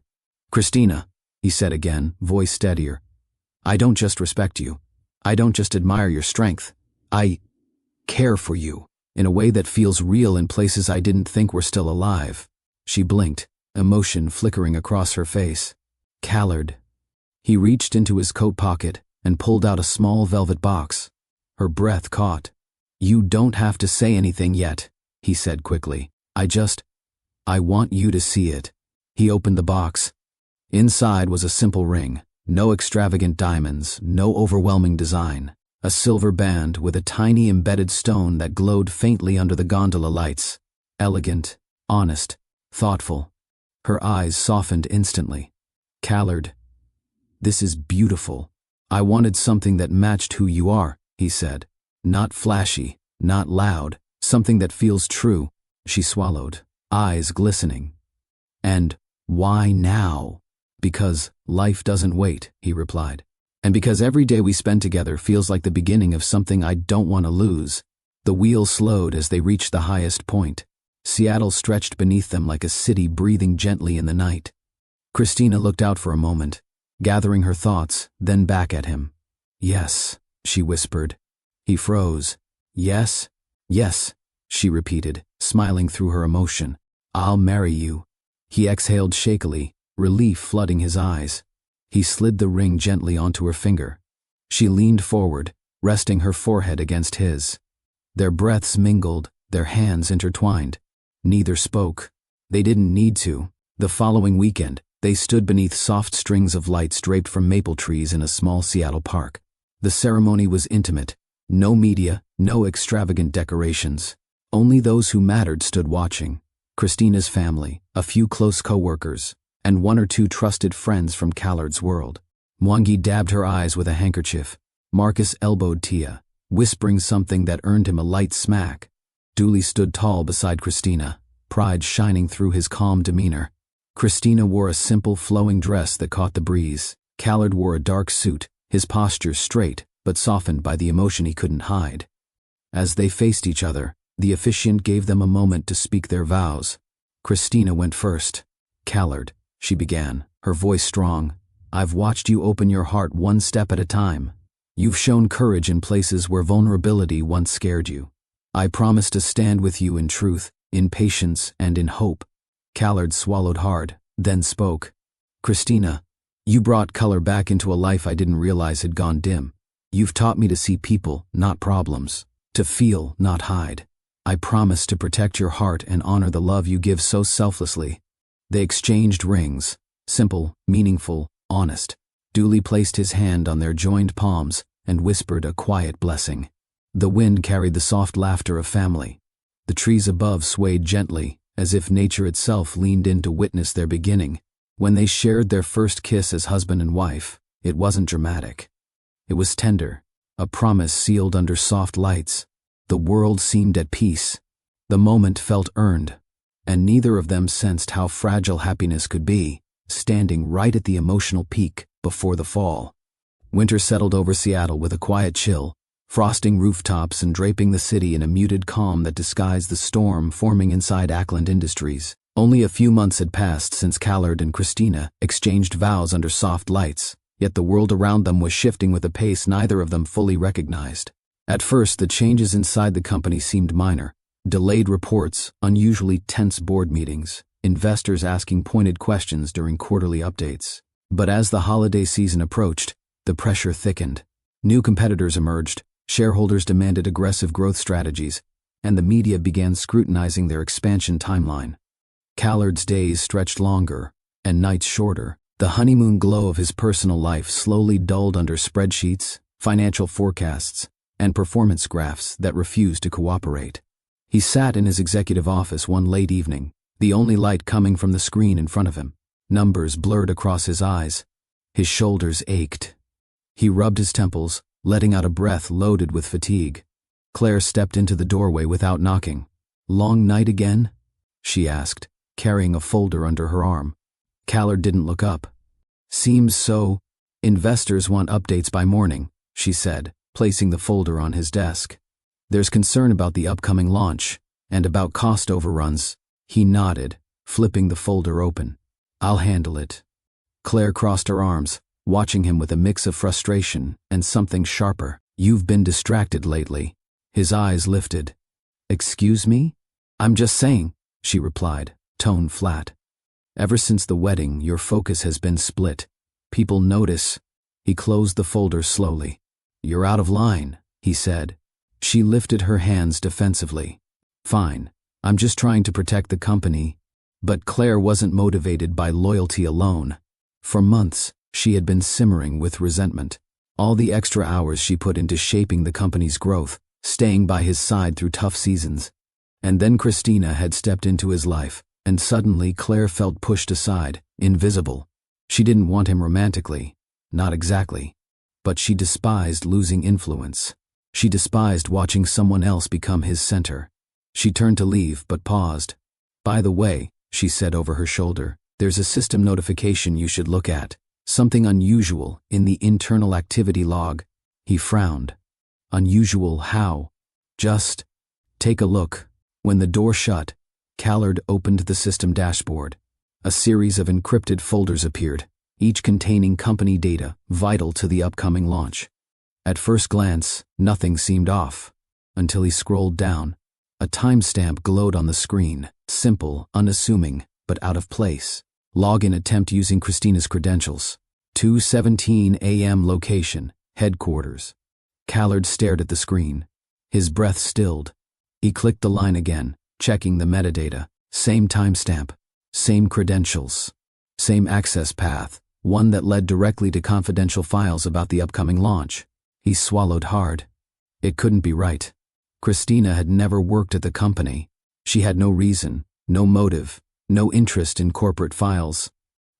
"Christina," he said again, voice steadier, "I don't just respect you. I don't just admire your strength. I care for you, in a way that feels real in places I didn't think were still alive." She blinked, emotion flickering across her face. "Callard." He reached into his coat pocket and pulled out a small velvet box. Her breath caught. "You don't have to say anything yet," he said quickly. I want you to see it." He opened the box. Inside was a simple ring, no extravagant diamonds, no overwhelming design. A silver band with a tiny embedded stone that glowed faintly under the gondola lights. Elegant, honest, thoughtful. Her eyes softened instantly. "Callard, this is beautiful. I wanted something that matched who you are," he said. "Not flashy, not loud, something that feels true." She swallowed, eyes glistening. "And why now?" "Because life doesn't wait," he replied. "And because every day we spend together feels like the beginning of something I don't want to lose." The wheel slowed as they reached the highest point. Seattle stretched beneath them like a city breathing gently in the night. Christina looked out for a moment, gathering her thoughts, then back at him. "Yes," she whispered. He froze. "Yes? Yes," she repeated, smiling through her emotion. "I'll marry you." He exhaled shakily, relief flooding his eyes. He slid the ring gently onto her finger. She leaned forward, resting her forehead against his. Their breaths mingled, their hands intertwined. Neither spoke. They didn't need to. The following weekend, they stood beneath soft strings of lights draped from maple trees in a small Seattle park. The ceremony was intimate. No media, no extravagant decorations. Only those who mattered stood watching. Christina's family, a few close co-workers, and one or two trusted friends from Callard's world. Mwangi dabbed her eyes with a handkerchief. Marcus elbowed Tia, whispering something that earned him a light smack. Dooley stood tall beside Christina, pride shining through his calm demeanor. Christina wore a simple flowing dress that caught the breeze. Callard wore a dark suit, his posture straight, but softened by the emotion he couldn't hide. As they faced each other, the officiant gave them a moment to speak their vows. Christina went first. "Callard," she began, her voice strong, "I've watched you open your heart one step at a time. You've shown courage in places where vulnerability once scared you. I promise to stand with you in truth, in patience, and in hope." Callard swallowed hard, then spoke. "Christina, you brought color back into a life I didn't realize had gone dim. You've taught me to see people, not problems, to feel, not hide. I promise to protect your heart and honor the love you give so selflessly." They exchanged rings, simple, meaningful, honest. Dooley placed his hand on their joined palms and whispered a quiet blessing. The wind carried the soft laughter of family. The trees above swayed gently, as if nature itself leaned in to witness their beginning. When they shared their first kiss as husband and wife, it wasn't dramatic. It was tender, a promise sealed under soft lights. The world seemed at peace. The moment felt earned, and neither of them sensed how fragile happiness could be, standing right at the emotional peak before the fall. Winter settled over Seattle with a quiet chill, frosting rooftops and draping the city in a muted calm that disguised the storm forming inside Ackland Industries. Only a few months had passed since Callard and Christina exchanged vows under soft lights, yet the world around them was shifting with a pace neither of them fully recognized. At first, the changes inside the company seemed minor. Delayed reports, unusually tense board meetings, investors asking pointed questions during quarterly updates. But as the holiday season approached, the pressure thickened. New competitors emerged, shareholders demanded aggressive growth strategies, and the media began scrutinizing their expansion timeline. Callard's days stretched longer, and nights shorter. The honeymoon glow of his personal life slowly dulled under spreadsheets, financial forecasts, and performance graphs that refused to cooperate. He sat in his executive office one late evening, the only light coming from the screen in front of him. Numbers blurred across his eyes. His shoulders ached. He rubbed his temples, letting out a breath loaded with fatigue. Claire stepped into the doorway without knocking. "Long night again?" she asked, carrying a folder under her arm. Callard didn't look up. "Seems so. Investors want updates by morning," she said, placing the folder on his desk. "There's concern about the upcoming launch, and about cost overruns." He nodded, flipping the folder open. "I'll handle it." Claire crossed her arms, watching him with a mix of frustration and something sharper. "You've been distracted lately." His eyes lifted. "Excuse me?" "I'm just saying," she replied, tone flat. "Ever since the wedding, your focus has been split. People notice." He closed the folder slowly. "You're out of line," he said. She lifted her hands defensively. "Fine, I'm just trying to protect the company." But Claire wasn't motivated by loyalty alone. For months, she had been simmering with resentment. All the extra hours she put into shaping the company's growth, staying by his side through tough seasons. And then Christina had stepped into his life, and suddenly Claire felt pushed aside, invisible. She didn't want him romantically, not exactly. But she despised losing influence. She despised watching someone else become his center. She turned to leave, but paused. "By the way," she said over her shoulder, "there's a system notification you should look at. Something unusual in the internal activity log." He frowned. "Unusual how?" "Just take a look." When the door shut, Callard opened the system dashboard. A series of encrypted folders appeared, each containing company data vital to the upcoming launch. At first glance, nothing seemed off, until he scrolled down. A timestamp glowed on the screen, simple, unassuming, but out of place. Login attempt using Christina's credentials. 2:17 a.m. location, headquarters. Callard stared at the screen. His breath stilled. He clicked the line again, checking the metadata. Same timestamp, same credentials, same access path, one that led directly to confidential files about the upcoming launch. He swallowed hard. It couldn't be right. Christina had never worked at the company. She had no reason, no motive, no interest in corporate files.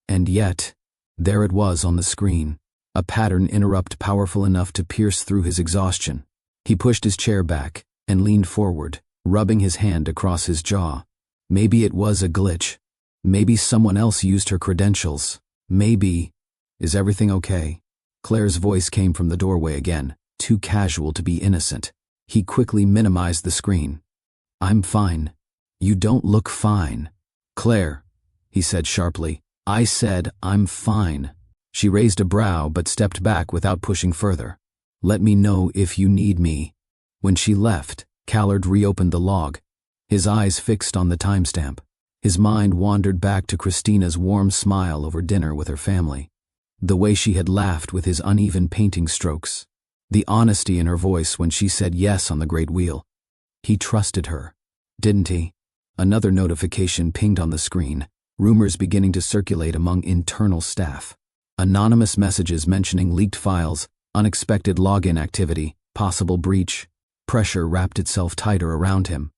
And yet, there it was on the screen, a pattern interrupt powerful enough to pierce through his exhaustion. He pushed his chair back and leaned forward, rubbing his hand across his jaw. Maybe it was a glitch. Maybe someone else used her credentials. Maybe... "Is everything okay?" Claire's voice came from the doorway again, too casual to be innocent. He quickly minimized the screen. "I'm fine." "You don't look fine." "Claire," he said sharply. "I said I'm fine." She raised a brow but stepped back without pushing further. "Let me know if you need me." When she left, Callard reopened the log, his eyes fixed on the timestamp. His mind wandered back to Christina's warm smile over dinner with her family. The way she had laughed with his uneven painting strokes. The honesty in her voice when she said yes on the great wheel. He trusted her, didn't he? Another notification pinged on the screen, rumors beginning to circulate among internal staff. Anonymous messages mentioning leaked files, unexpected login activity, possible breach. Pressure wrapped itself tighter around him.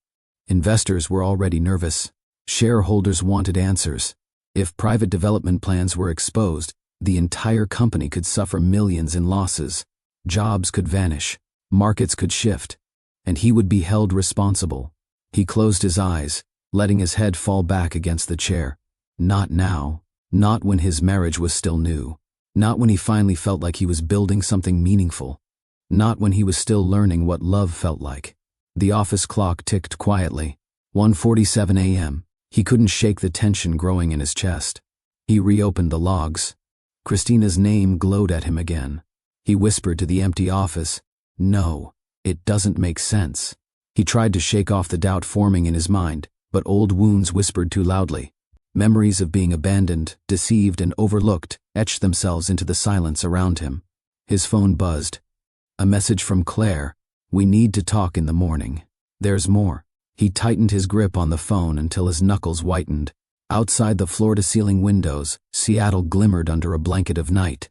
Investors were already nervous. Shareholders wanted answers. If private development plans were exposed, the entire company could suffer millions in losses. Jobs could vanish. Markets could shift. And he would be held responsible. He closed his eyes, letting his head fall back against the chair. Not now. Not when his marriage was still new. Not when he finally felt like he was building something meaningful. Not when he was still learning what love felt like. The office clock ticked quietly. 1:47 a.m. He couldn't shake the tension growing in his chest. He reopened the logs. Christina's name glowed at him again. He whispered to the empty office, "No, it doesn't make sense." He tried to shake off the doubt forming in his mind, but old wounds whispered too loudly. Memories of being abandoned, deceived, and overlooked etched themselves into the silence around him. His phone buzzed. A message from Claire. "We need to talk in the morning. There's more." He tightened his grip on the phone until his knuckles whitened. Outside the floor-to-ceiling windows, Seattle glimmered under a blanket of night.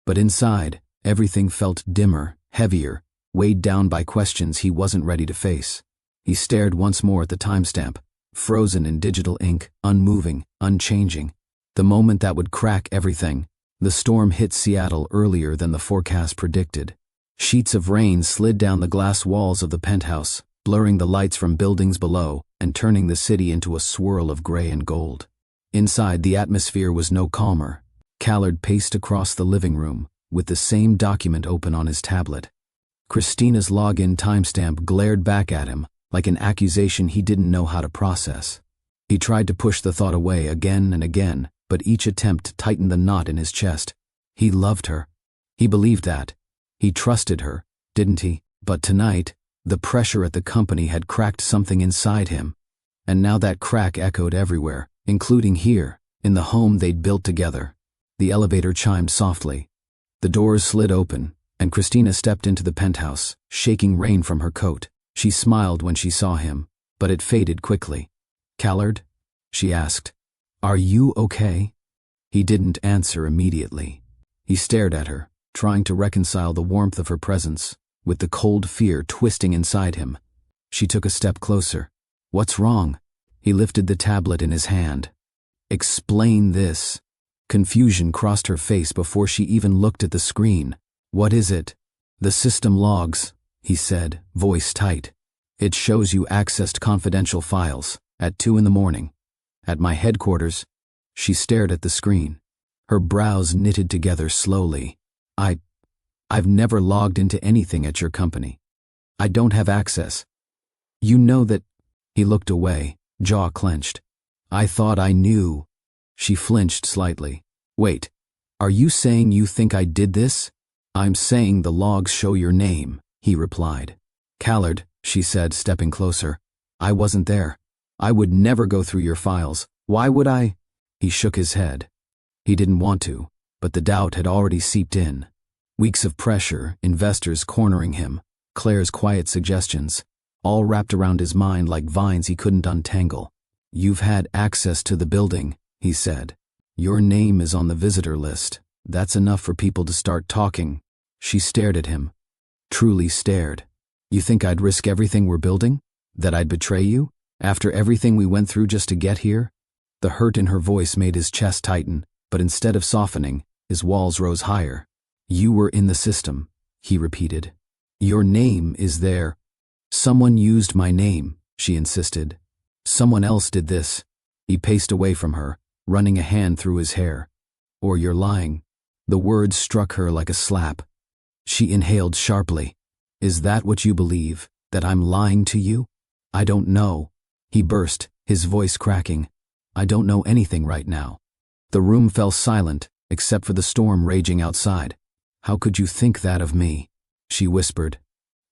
But inside, everything felt dimmer, heavier, weighed down by questions he wasn't ready to face. He stared once more at the timestamp, frozen in digital ink, unmoving, unchanging. The moment that would crack everything. The storm hit Seattle earlier than the forecast predicted. Sheets of rain slid down the glass walls of the penthouse, blurring the lights from buildings below and turning the city into a swirl of gray and gold. Inside, the atmosphere was no calmer. Callard paced across the living room, with the same document open on his tablet. Christina's login timestamp glared back at him, like an accusation he didn't know how to process. He tried to push the thought away again and again, but each attempt tightened the knot in his chest. He loved her. He believed that. He trusted her, didn't he? But tonight, the pressure at the company had cracked something inside him. And now that crack echoed everywhere, including here, in the home they'd built together. The elevator chimed softly. The doors slid open, and Christina stepped into the penthouse, shaking rain from her coat. She smiled when she saw him, but it faded quickly. "Callard?" she asked. "Are you okay?" He didn't answer immediately. He stared at her, trying to reconcile the warmth of her presence with the cold fear twisting inside him. She took a step closer. "What's wrong?" He lifted the tablet in his hand. "Explain this." Confusion crossed her face before she even looked at the screen. "What is it?" "The system logs," he said, voice tight. "It shows you accessed confidential files at 2 a.m. At my headquarters." She stared at the screen. Her brows knitted together slowly. I've never logged into anything at your company. I don't have access." "You know that—" He looked away, jaw clenched. "I thought I knew." She flinched slightly. "Wait, are you saying you think I did this?" "I'm saying the logs show your name," he replied. "Callard," she said, stepping closer. "I wasn't there. I would never go through your files. Why would I?" He shook his head. He didn't want to, but the doubt had already seeped in. Weeks of pressure, investors cornering him, Claire's quiet suggestions, all wrapped around his mind like vines he couldn't untangle. "You've had access to the building," he said. "Your name is on the visitor list. That's enough for people to start talking." She stared at him. Truly stared. "You think I'd risk everything we're building? That I'd betray you? After everything we went through just to get here?" The hurt in her voice made his chest tighten, but instead of softening, his walls rose higher. "You were in the system," he repeated. "Your name is there." "Someone used my name," she insisted. "Someone else did this." He paced away from her, running a hand through his hair. "Or you're lying." The words struck her like a slap. She inhaled sharply. "Is that what you believe, that I'm lying to you?" "I don't know." He burst, his voice cracking. "I don't know anything right now." The room fell silent, except for the storm raging outside. "How could you think that of me?" she whispered.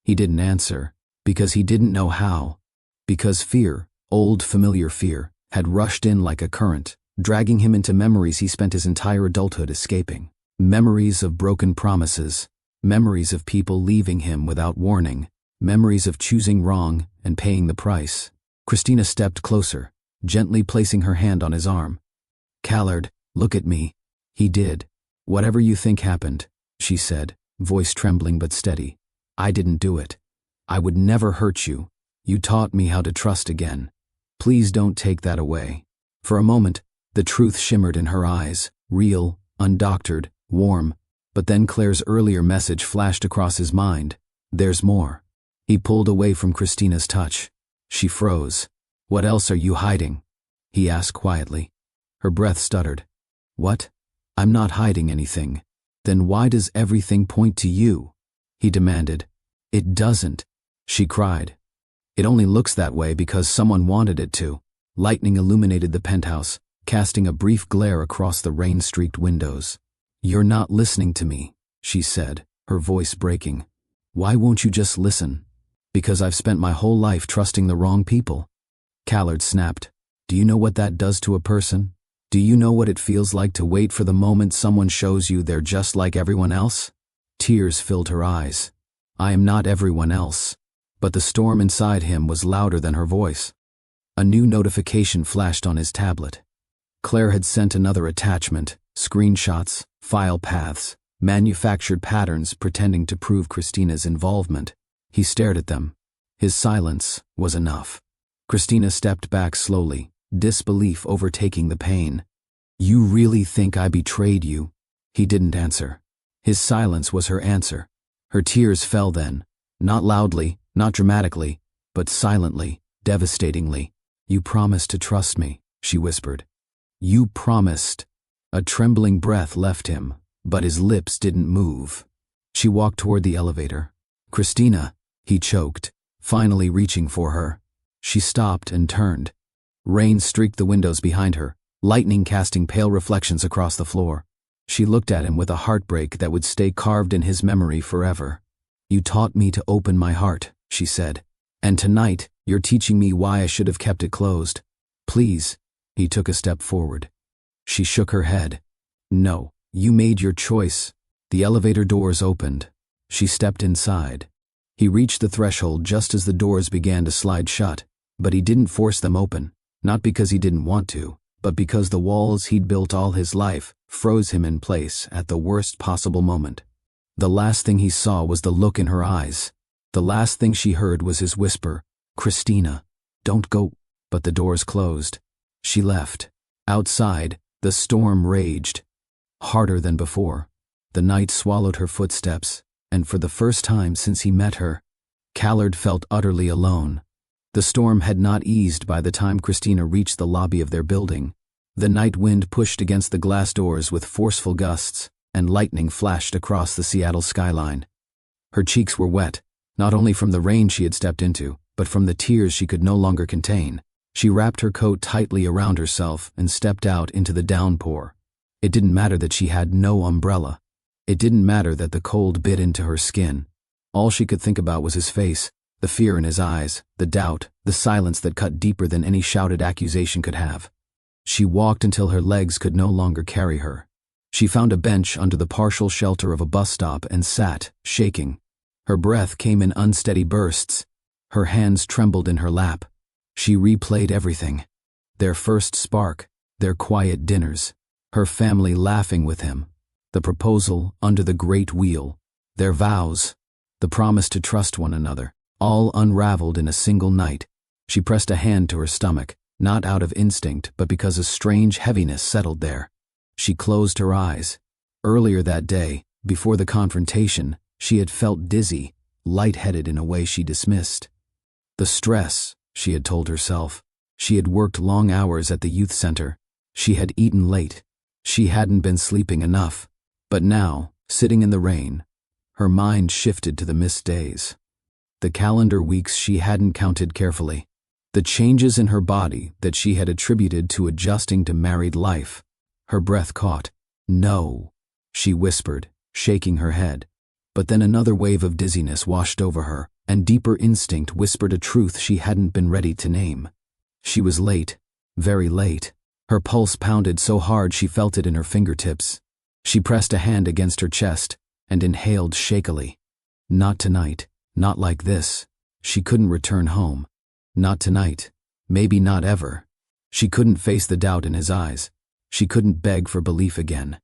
He didn't answer, because he didn't know how. Because fear, old familiar fear, had rushed in like a current, dragging him into memories he spent his entire adulthood escaping. Memories of broken promises, memories of people leaving him without warning, memories of choosing wrong and paying the price. Christina stepped closer, gently placing her hand on his arm. "Callard, look at me." He did. "Whatever you think happened," she said, voice trembling but steady. "I didn't do it." I would never hurt you. You taught me how to trust again. Please don't take that away." For a moment, the truth shimmered in her eyes, real, undoctored, warm, but then Claire's earlier message flashed across his mind. There's more. He pulled away from Christina's touch. She froze. "What else are you hiding?" he asked quietly. Her breath stuttered. "What? I'm not hiding anything." "Then why does everything point to you?" he demanded. "It doesn't," she cried. "It only looks that way because someone wanted it to." Lightning illuminated the penthouse, casting a brief glare across the rain-streaked windows. "You're not listening to me," she said, her voice breaking. "Why won't you just listen?" "Because I've spent my whole life trusting the wrong people." Callard snapped. "Do you know what that does to a person? Do you know what it feels like to wait for the moment someone shows you they're just like everyone else?" Tears filled her eyes. "I am not everyone else." But the storm inside him was louder than her voice. A new notification flashed on his tablet. Claire had sent another attachment, screenshots, file paths, manufactured patterns pretending to prove Christina's involvement. He stared at them. His silence was enough. Christina stepped back slowly, disbelief overtaking the pain. "You really think I betrayed you?" He didn't answer. His silence was her answer. Her tears fell then, not loudly, not dramatically, but silently, devastatingly. "You promised to trust me," she whispered. "You promised." A trembling breath left him, but his lips didn't move. She walked toward the elevator. "Christina," he choked, finally reaching for her. She stopped and turned. Rain streaked the windows behind her, lightning casting pale reflections across the floor. She looked at him with a heartbreak that would stay carved in his memory forever. "You taught me to open my heart," she said. "And tonight, you're teaching me why I should have kept it closed. Please." He took a step forward. She shook her head. "No, you made your choice." The elevator doors opened. She stepped inside. He reached the threshold just as the doors began to slide shut, but he didn't force them open, not because he didn't want to, but because the walls he'd built all his life froze him in place at the worst possible moment. The last thing he saw was the look in her eyes. The last thing she heard was his whisper, "Christina, don't go." But the doors closed. She left. Outside, the storm raged. Harder than before. The night swallowed her footsteps, and for the first time since he met her, Callard felt utterly alone. The storm had not eased by the time Christina reached the lobby of their building. The night wind pushed against the glass doors with forceful gusts, and lightning flashed across the Seattle skyline. Her cheeks were wet, not only from the rain she had stepped into, but from the tears she could no longer contain. She wrapped her coat tightly around herself and stepped out into the downpour. It didn't matter that she had no umbrella. It didn't matter that the cold bit into her skin. All she could think about was his face, the fear in his eyes, the doubt, the silence that cut deeper than any shouted accusation could have. She walked until her legs could no longer carry her. She found a bench under the partial shelter of a bus stop and sat, shaking. Her breath came in unsteady bursts. Her hands trembled in her lap. She replayed everything. Their first spark, their quiet dinners, her family laughing with him, the proposal under the great wheel, their vows, the promise to trust one another, all unraveled in a single night. She pressed a hand to her stomach, not out of instinct, but because a strange heaviness settled there. She closed her eyes. Earlier that day, before the confrontation, she had felt dizzy, lightheaded in a way she dismissed. The stress, she had told herself. She had worked long hours at the youth center. She had eaten late. She hadn't been sleeping enough. But now, sitting in the rain, her mind shifted to the missed days. The calendar weeks she hadn't counted carefully. The changes in her body that she had attributed to adjusting to married life. Her breath caught. "No," she whispered, shaking her head. But then another wave of dizziness washed over her, and deeper instinct whispered a truth she hadn't been ready to name. She was late, very late. Her pulse pounded so hard she felt it in her fingertips. She pressed a hand against her chest and inhaled shakily. Not tonight, not like this. She couldn't return home. Not tonight, maybe not ever. She couldn't face the doubt in his eyes. She couldn't beg for belief again.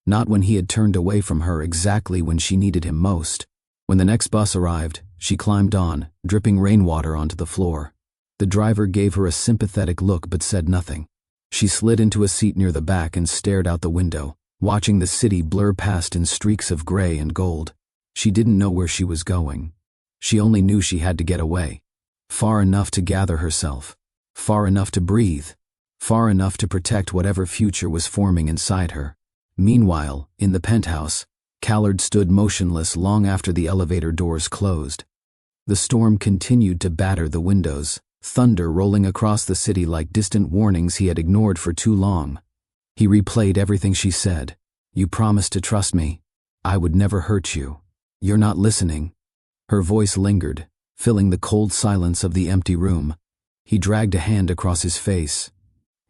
Not when he had turned away from her exactly when she needed him most. When the next bus arrived, She climbed on, dripping rainwater onto the floor. The driver gave her a sympathetic look but said nothing. She slid into a seat near the back and stared out the window, watching the city blur past in streaks of gray and gold. She didn't know where she was going. She only knew she had to get away. Far enough to gather herself. Far enough to breathe. Far enough to protect whatever future was forming inside her. Meanwhile, in the penthouse, Callard stood motionless long after the elevator doors closed. The storm continued to batter the windows, thunder rolling across the city like distant warnings he had ignored for too long. He replayed everything she said. "You promised to trust me. I would never hurt you. You're not listening." Her voice lingered, filling the cold silence of the empty room. He dragged a hand across his face.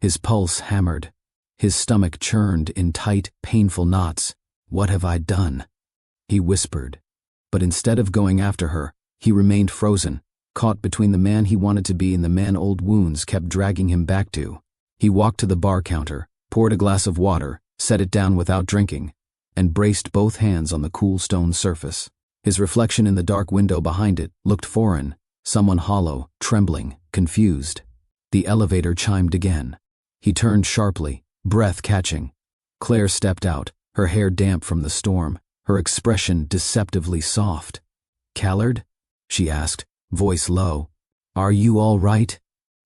His pulse hammered. His stomach churned in tight, painful knots. "What have I done?" he whispered. But instead of going after her, he remained frozen, caught between the man he wanted to be and the man old wounds kept dragging him back to. He walked to the bar counter, poured a glass of water, set it down without drinking, and braced both hands on the cool stone surface. His reflection in the dark window behind it looked foreign, someone hollow, trembling, confused. The elevator chimed again. He turned sharply, breath catching. Claire stepped out, her hair damp from the storm, her expression deceptively soft. "Callard?" she asked, voice low. "Are you all right?"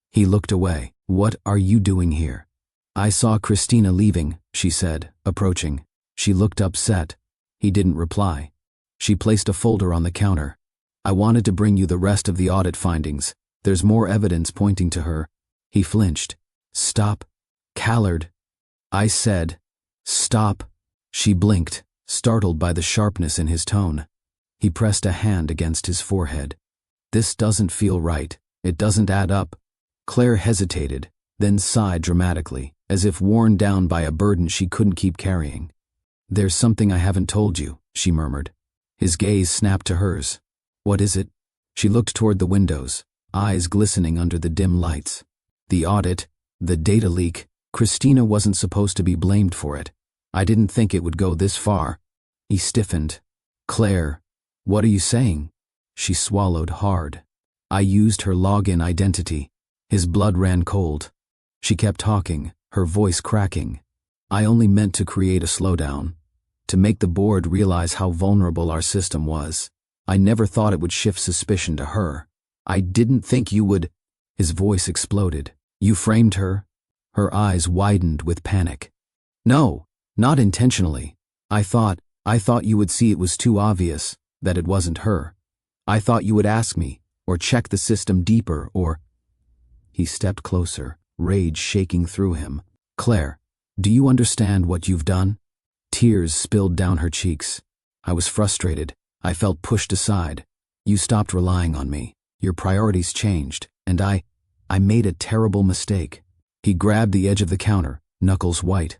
He looked away. "What are you doing here?" "I saw Christina leaving," she said, approaching. She looked upset. He didn't reply. She placed a folder on the counter. "I wanted to bring you the rest of the audit findings. There's more evidence pointing to her." He flinched. "Stop. Callard." "I said, stop." She blinked, startled by the sharpness in his tone. He pressed a hand against his forehead. "This doesn't feel right. It doesn't add up." Claire hesitated, then sighed dramatically, as if worn down by a burden she couldn't keep carrying. "There's something I haven't told you," she murmured. His gaze snapped to hers. "What is it?" She looked toward the windows, eyes glistening under the dim lights. "The audit, the data leak. Christina wasn't supposed to be blamed for it. I didn't think it would go this far." He stiffened. "Claire, what are you saying?" She swallowed hard. "I used her login identity." His blood ran cold. She kept talking, her voice cracking. "I only meant to create a slowdown, to make the board realize how vulnerable our system was. I never thought it would shift suspicion to her. I didn't think you would—" His voice exploded. "You framed her?" Her eyes widened with panic. "No, not intentionally. I thought you would see it was too obvious, that it wasn't her. I thought you would ask me, or check the system deeper, or—" He stepped closer, rage shaking through him. "Claire, do you understand what you've done?" Tears spilled down her cheeks. "I was frustrated. I felt pushed aside. You stopped relying on me. Your priorities changed, and I made a terrible mistake." He grabbed the edge of the counter, knuckles white.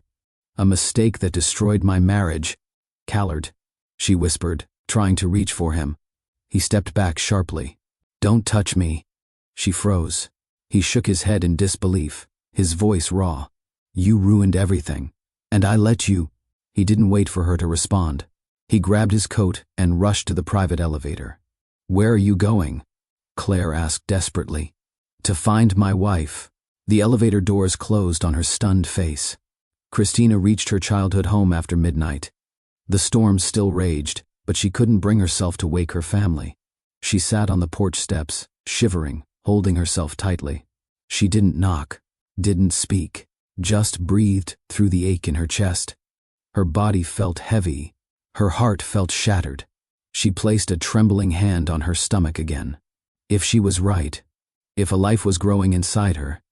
"A mistake that destroyed my marriage." "Callard," she whispered, trying to reach for him. He stepped back sharply. "Don't touch me." She froze. He shook his head in disbelief, his voice raw. "You ruined everything. And I let you—" He didn't wait for her to respond. He grabbed his coat and rushed to the private elevator. "Where are you going?" Claire asked desperately. "To find my wife." The elevator doors closed on her stunned face. Christina reached her childhood home after midnight. The storm still raged, but she couldn't bring herself to wake her family. She sat on the porch steps, shivering, holding herself tightly. She didn't knock, didn't speak, just breathed through the ache in her chest. Her body felt heavy. Her heart felt shattered. She placed a trembling hand on her stomach again. If she was right, if a life was growing inside her,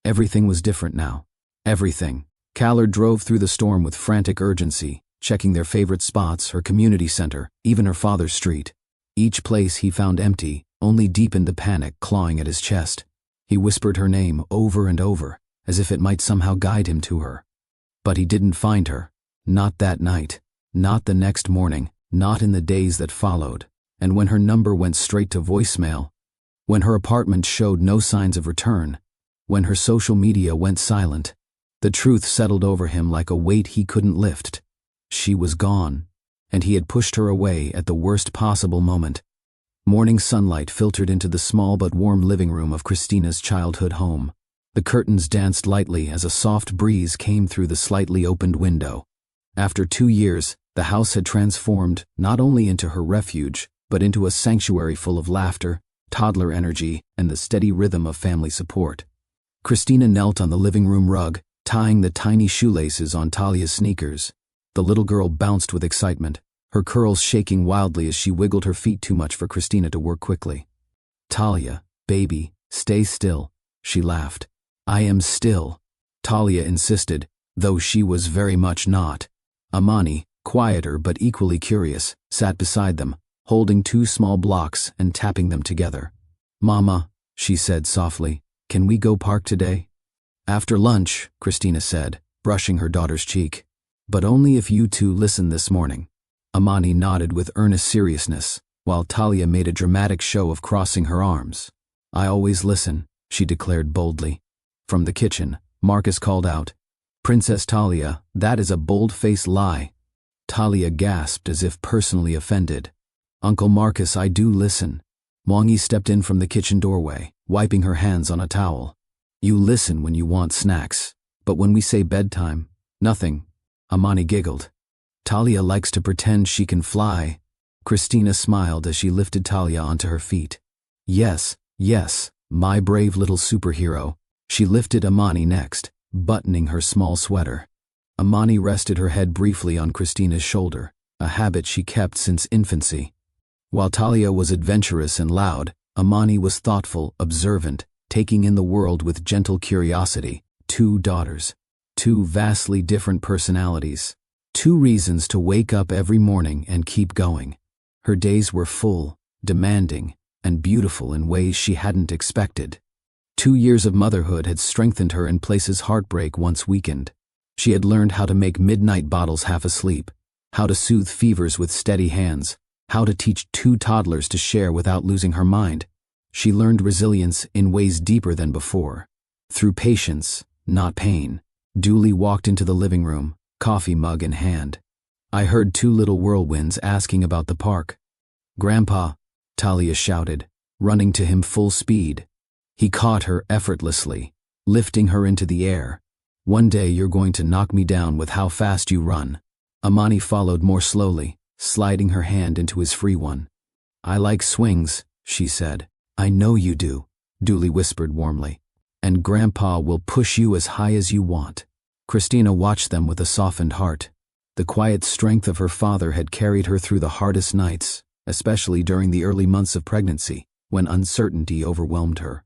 everything was different now. Everything. Callard drove through the storm with frantic urgency, checking their favorite spots, her community center, even her father's street. Each place he found empty only deepened the panic clawing at his chest. He whispered her name over and over, as if it might somehow guide him to her. But he didn't find her. Not that night. Not the next morning. Not in the days that followed. And when her number went straight to voicemail, when her apartment showed no signs of return, when her social media went silent, the truth settled over him like a weight he couldn't lift. She was gone, and he had pushed her away at the worst possible moment. Morning sunlight filtered into the small but warm living room of Christina's childhood home. The curtains danced lightly as a soft breeze came through the slightly opened window. After 2 years, the house had transformed not only into her refuge, but into a sanctuary full of laughter, toddler energy, and the steady rhythm of family support. Christina knelt on the living room rug, tying the tiny shoelaces on Talia's sneakers. The little girl bounced with excitement, her curls shaking wildly as she wiggled her feet too much for Christina to work quickly. "Talia, baby, stay still," she laughed. "I am still," Talia insisted, though she was very much not. Amani, quieter but equally curious, sat beside them, holding 2 small blocks and tapping them together. "Mama," she said softly, "can we go park today?" "After lunch," Christina said, brushing her daughter's cheek. "But only if you two listen this morning." Amani nodded with earnest seriousness, while Talia made a dramatic show of crossing her arms. "I always listen," she declared boldly. From the kitchen, Marcus called out, "Princess Talia, that is a bold-faced lie." Talia gasped as if personally offended. "Uncle Marcus, I do listen." Mwangi stepped in from the kitchen doorway, wiping her hands on a towel. "You listen when you want snacks, but when we say bedtime, nothing." Amani giggled. "Talia likes to pretend she can fly." Christina smiled as she lifted Talia onto her feet. "Yes, yes, my brave little superhero." She lifted Amani next, buttoning her small sweater. Amani rested her head briefly on Christina's shoulder, a habit she kept since infancy. While Talia was adventurous and loud, Amani was thoughtful, observant, taking in the world with gentle curiosity. 2 daughters. 2 vastly different personalities. 2 reasons to wake up every morning and keep going. Her days were full, demanding, and beautiful in ways she hadn't expected. 2 years of motherhood had strengthened her in places heartbreak once weakened. She had learned how to make midnight bottles half asleep, how to soothe fevers with steady hands, how to teach 2 toddlers to share without losing her mind. She learned resilience in ways deeper than before. Through patience, not pain. Dooley walked into the living room, coffee mug in hand. "I heard 2 little whirlwinds asking about the park." "Grandpa," Talia shouted, running to him full speed. He caught her effortlessly, lifting her into the air. "One day you're going to knock me down with how fast you run." Amani followed more slowly, sliding her hand into his free one. "I like swings," she said. "I know you do," Dooley whispered warmly. "And Grandpa will push you as high as you want." Christina watched them with a softened heart. The quiet strength of her father had carried her through the hardest nights, especially during the early months of pregnancy, when uncertainty overwhelmed her.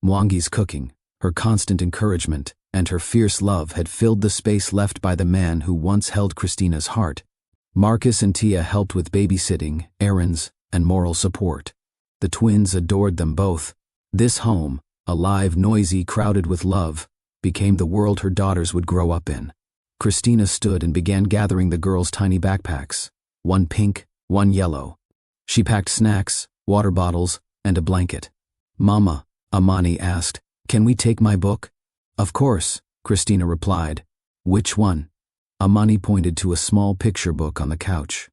Mwangi's cooking, her constant encouragement, and her fierce love had filled the space left by the man who once held Christina's heart. Marcus and Tia helped with babysitting, errands, and moral support. The twins adored them both. This home, alive, noisy, crowded with love, became the world her daughters would grow up in. Christina stood and began gathering the girls' tiny backpacks, 1 pink, 1 yellow. She packed snacks, water bottles, and a blanket. "Mama," Amani asked, "can we take my book?" "Of course," Christina replied. "Which one?" Amani pointed to a small picture book on the couch.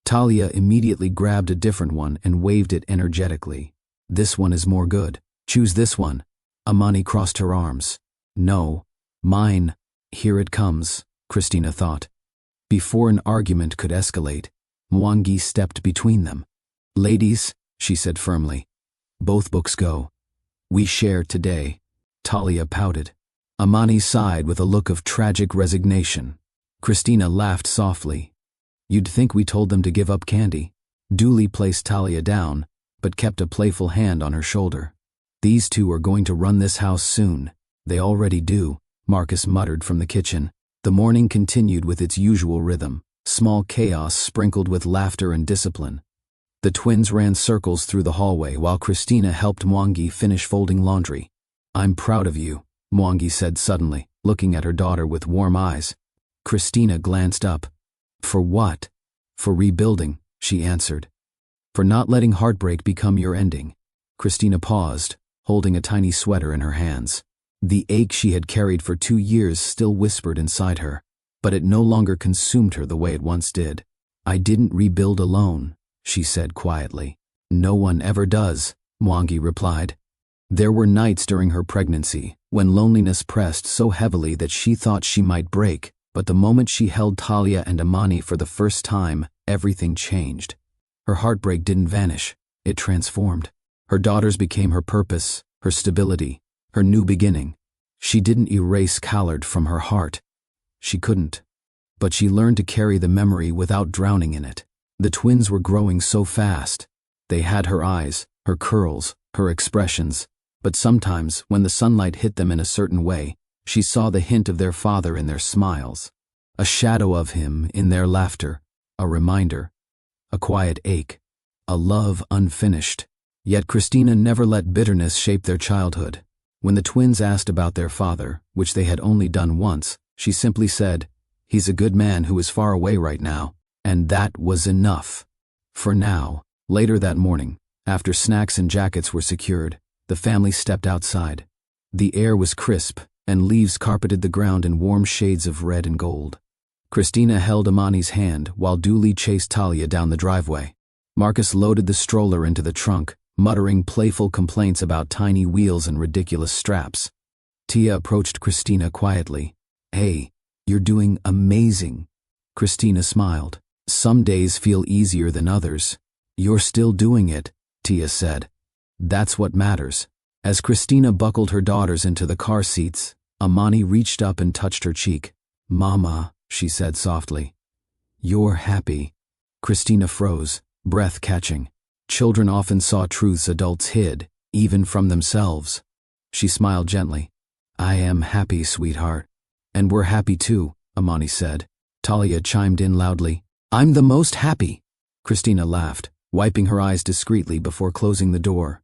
Talia immediately grabbed a different one and waved it energetically. "This one is more good. Choose this one." Amani crossed her arms. "No, mine." "Here it comes," Christina thought. Before an argument could escalate, Mwangi stepped between them. "Ladies," she said firmly, "both books go. We share today." Talia pouted. Amani sighed with a look of tragic resignation. Christina laughed softly. "You'd think we told them to give up candy." Dooley placed Talia down, but kept a playful hand on her shoulder. "These 2 are going to run this house soon. They already do," Marcus muttered from the kitchen. The morning continued with its usual rhythm, small chaos sprinkled with laughter and discipline. The twins ran circles through the hallway while Christina helped Mwangi finish folding laundry. "I'm proud of you," Mwangi said suddenly, looking at her daughter with warm eyes. Christina glanced up. "For what?" "For rebuilding," she answered. "For not letting heartbreak become your ending." Christina paused, holding a tiny sweater in her hands. The ache she had carried for 2 years still whispered inside her, but it no longer consumed her the way it once did. "I didn't rebuild alone," she said quietly. No one ever does, Mwangi replied. There were nights during her pregnancy when loneliness pressed so heavily that she thought she might break, but the moment she held Talia and Amani for the first time, everything changed. Her heartbreak didn't vanish, it transformed. Her daughters became her purpose, her stability, her new beginning. She didn't erase Callard from her heart. She couldn't. But she learned to carry the memory without drowning in it. The twins were growing so fast. They had her eyes, her curls, her expressions, but sometimes, when the sunlight hit them in a certain way, she saw the hint of their father in their smiles, a shadow of him in their laughter, a reminder, a quiet ache, a love unfinished. Yet Christina never let bitterness shape their childhood. When the twins asked about their father, which they had only done once, she simply said, "He's a good man who is far away right now," and that was enough. For now. Later that morning, after snacks and jackets were secured, the family stepped outside. The air was crisp, and leaves carpeted the ground in warm shades of red and gold. Christina held Amani's hand while Dooley chased Talia down the driveway. Marcus loaded the stroller into the trunk, muttering playful complaints about tiny wheels and ridiculous straps. Tia approached Christina quietly. "Hey, you're doing amazing." Christina smiled. "Some days feel easier than others." "You're still doing it," Tia said. "That's what matters." As Christina buckled her daughters into the car seats, Amani reached up and touched her cheek. "Mama," she said softly. "You're happy." Christina froze, breath catching. Children often saw truths adults hid, even from themselves. She smiled gently. "I am happy, sweetheart." "And we're happy too," Amani said. Talia chimed in loudly. "I'm the most happy." Christina laughed, wiping her eyes discreetly before closing the door.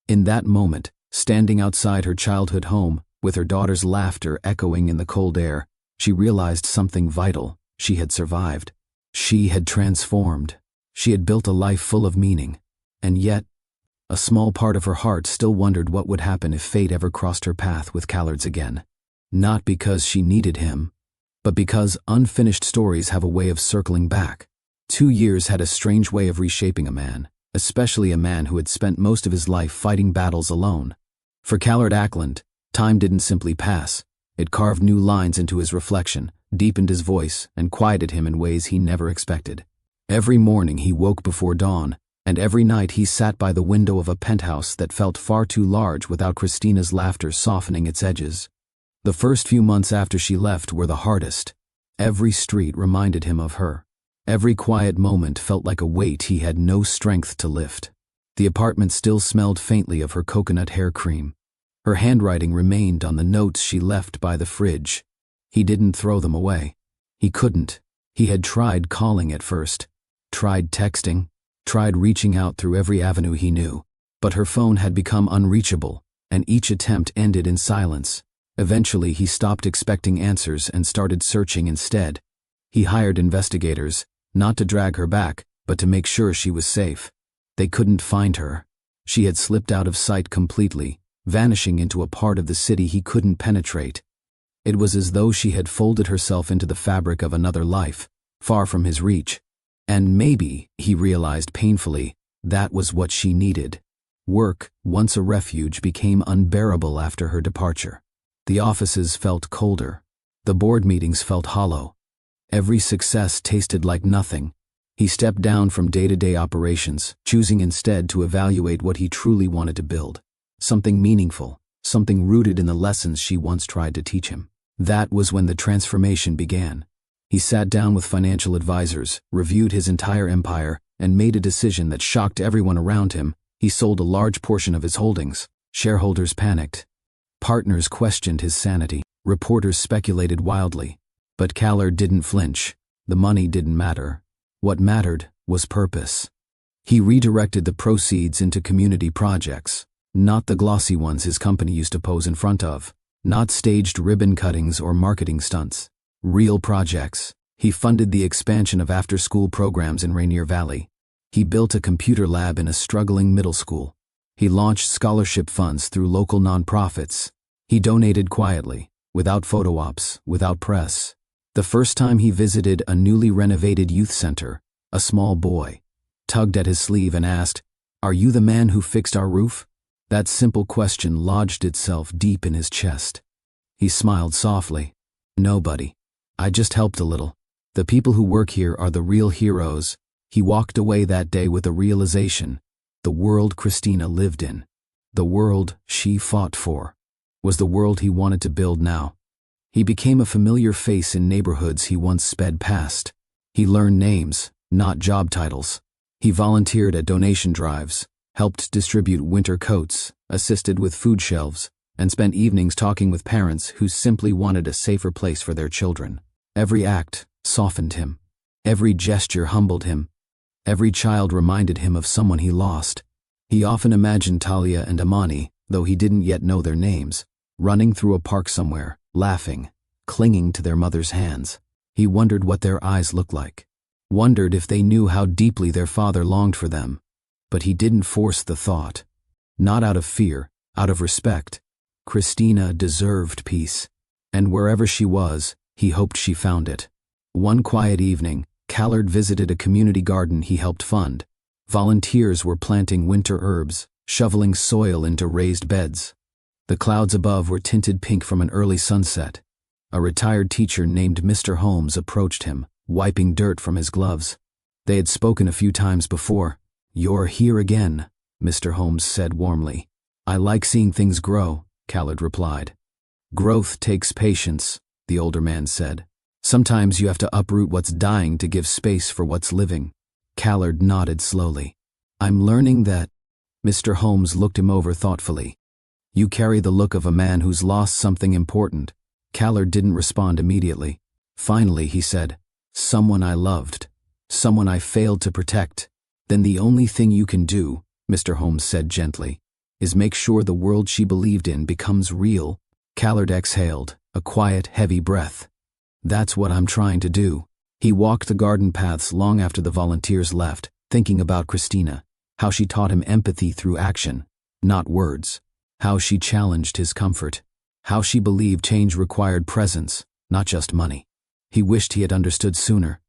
In that moment, standing outside her childhood home, with her daughter's laughter echoing in the cold air, she realized something vital. She had survived. She had transformed. She had built a life full of meaning. And yet, a small part of her heart still wondered what would happen if fate ever crossed her path with Callard's again. Not because she needed him, but because unfinished stories have a way of circling back. 2 years had a strange way of reshaping a man, especially a man who had spent most of his life fighting battles alone. For Callard Ackland, time didn't simply pass. It carved new lines into his reflection, deepened his voice, and quieted him in ways he never expected. Every morning he woke before dawn, and every night he sat by the window of a penthouse that felt far too large without Christina's laughter softening its edges. The first few months after she left were the hardest. Every street reminded him of her. Every quiet moment felt like a weight he had no strength to lift. The apartment still smelled faintly of her coconut hair cream. Her handwriting remained on the notes she left by the fridge. He didn't throw them away. He couldn't. He had tried calling at first, tried texting, tried reaching out through every avenue he knew, but her phone had become unreachable, and each attempt ended in silence. Eventually, he stopped expecting answers and started searching instead. He hired investigators, not to drag her back, but to make sure she was safe. They couldn't find her. She had slipped out of sight completely, vanishing into a part of the city he couldn't penetrate. It was as though she had folded herself into the fabric of another life, far from his reach. And maybe, he realized painfully, that was what she needed. Work, once a refuge, became unbearable after her departure. The offices felt colder. The board meetings felt hollow. Every success tasted like nothing. He stepped down from day-to-day operations, choosing instead to evaluate what he truly wanted to build. Something meaningful, something rooted in the lessons she once tried to teach him. That was when the transformation began. He sat down with financial advisors, reviewed his entire empire, and made a decision that shocked everyone around him. He sold a large portion of his holdings. Shareholders panicked. Partners questioned his sanity. Reporters speculated wildly. But Callard didn't flinch. The money didn't matter. What mattered was purpose. He redirected the proceeds into community projects, not the glossy ones his company used to pose in front of, not staged ribbon cuttings or marketing stunts. Real projects. He funded the expansion of after-school programs in Rainier Valley. He built a computer lab in a struggling middle school. He launched scholarship funds through local nonprofits. He donated quietly, without photo ops, without press. The first time he visited a newly renovated youth center, a small boy tugged at his sleeve and asked, "Are you the man who fixed our roof?" That simple question lodged itself deep in his chest. He smiled softly. "No, buddy. I just helped a little. The people who work here are the real heroes." He walked away that day with a realization. The world Christina lived in, the world she fought for, was the world he wanted to build now. He became a familiar face in neighborhoods he once sped past. He learned names, not job titles. He volunteered at donation drives, helped distribute winter coats, assisted with food shelves, and spent evenings talking with parents who simply wanted a safer place for their children. Every act softened him. Every gesture humbled him. Every child reminded him of someone he lost. He often imagined Talia and Amani, though he didn't yet know their names, running through a park somewhere, laughing, clinging to their mother's hands. He wondered what their eyes looked like, wondered if they knew how deeply their father longed for them. But he didn't force the thought. Not out of fear, out of respect. Christina deserved peace, and wherever she was, he hoped she found it. One quiet evening, Callard visited a community garden he helped fund. Volunteers were planting winter herbs, shoveling soil into raised beds. The clouds above were tinted pink from an early sunset. A retired teacher named Mr. Holmes approached him, wiping dirt from his gloves. They had spoken a few times before. "You're here again," Mr. Holmes said warmly. "I like seeing things grow," Callard replied. "Growth takes patience," the older man said. "Sometimes you have to uproot what's dying to give space for what's living." Callard nodded slowly. "I'm learning that—" Mr. Holmes looked him over thoughtfully. "You carry the look of a man who's lost something important." Callard didn't respond immediately. Finally, he said, "Someone I loved. Someone I failed to protect." "Then the only thing you can do," Mr. Holmes said gently, "is make sure the world she believed in becomes real." Callard exhaled, a quiet, heavy breath. "That's what I'm trying to do." He walked the garden paths long after the volunteers left, thinking about Christina, how she taught him empathy through action, not words, how she challenged his comfort, how she believed change required presence, not just money. He wished he had understood sooner.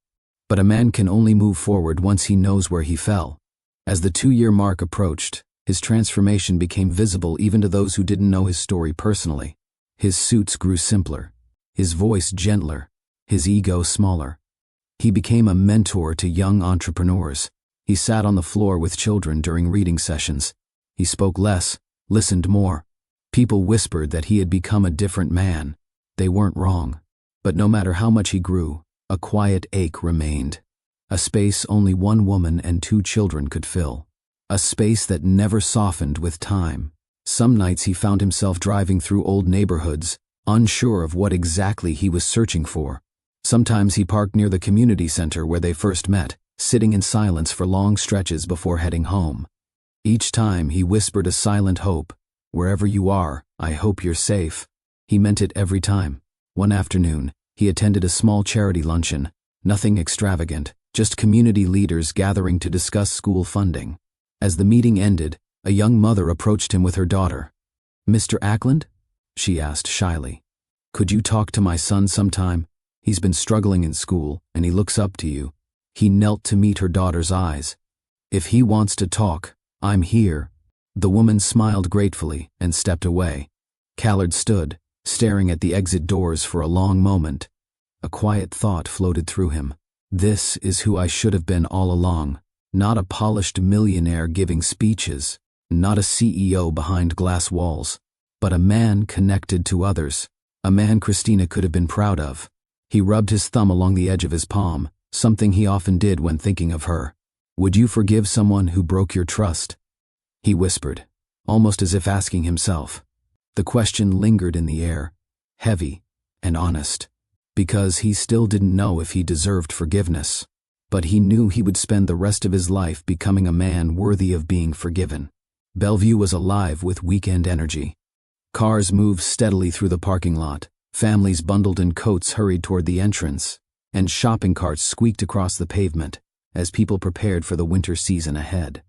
But a man can only move forward once he knows where he fell. As the 2-year mark approached, his transformation became visible even to those who didn't know his story personally. His suits grew simpler, his voice gentler, his ego smaller. He became a mentor to young entrepreneurs. He sat on the floor with children during reading sessions. He spoke less, listened more. People whispered that he had become a different man. They weren't wrong. But no matter how much he grew, a quiet ache remained. A space only one woman and 2 children could fill. A space that never softened with time. Some nights he found himself driving through old neighborhoods, unsure of what exactly he was searching for. Sometimes he parked near the community center where they first met, sitting in silence for long stretches before heading home. Each time he whispered a silent hope. "Wherever you are, I hope you're safe." He meant it every time. One afternoon, he attended a small charity luncheon, nothing extravagant, just community leaders gathering to discuss school funding. As the meeting ended, a young mother approached him with her daughter. "Mr. Ackland?" she asked shyly. "Could you talk to my son sometime? He's been struggling in school, and he looks up to you." He knelt to meet her daughter's eyes. "If he wants to talk, I'm here." The woman smiled gratefully and stepped away. Callard stood, staring at the exit doors for a long moment. A quiet thought floated through him. This is who I should have been all along. Not a polished millionaire giving speeches, not a CEO behind glass walls, but a man connected to others, a man Christina could have been proud of. He rubbed his thumb along the edge of his palm, something he often did when thinking of her. "Would you forgive someone who broke your trust?" He whispered, almost as if asking himself. The question lingered in the air, heavy and honest, because he still didn't know if he deserved forgiveness. But he knew he would spend the rest of his life becoming a man worthy of being forgiven. Bellevue was alive with weekend energy. Cars moved steadily through the parking lot, families bundled in coats hurried toward the entrance, and shopping carts squeaked across the pavement as people prepared for the winter season ahead.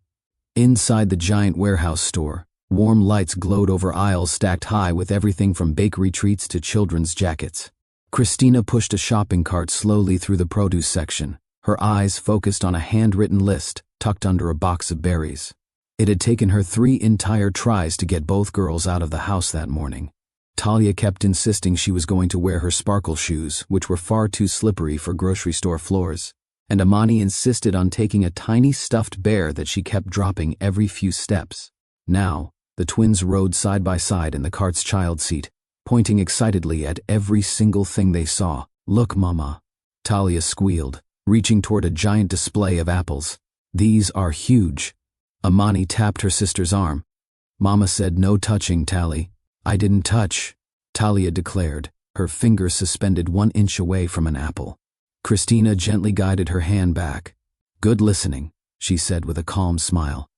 Inside the giant warehouse store, warm lights glowed over aisles stacked high with everything from bakery treats to children's jackets. Christina pushed a shopping cart slowly through the produce section, her eyes focused on a handwritten list tucked under a box of berries. It had taken her 3 entire tries to get both girls out of the house that morning. Talia kept insisting she was going to wear her sparkle shoes, which were far too slippery for grocery store floors, and Amani insisted on taking a tiny stuffed bear that she kept dropping every few steps. Now, the twins rode side by side in the cart's child seat, pointing excitedly at every single thing they saw. "Look, Mama," Talia squealed, reaching toward a giant display of apples. "These are huge." Amani tapped her sister's arm. "Mama said no touching, Tally." "I didn't touch," Talia declared, her fingers suspended 1 inch away from an apple. Christina gently guided her hand back. "Good listening," she said with a calm smile.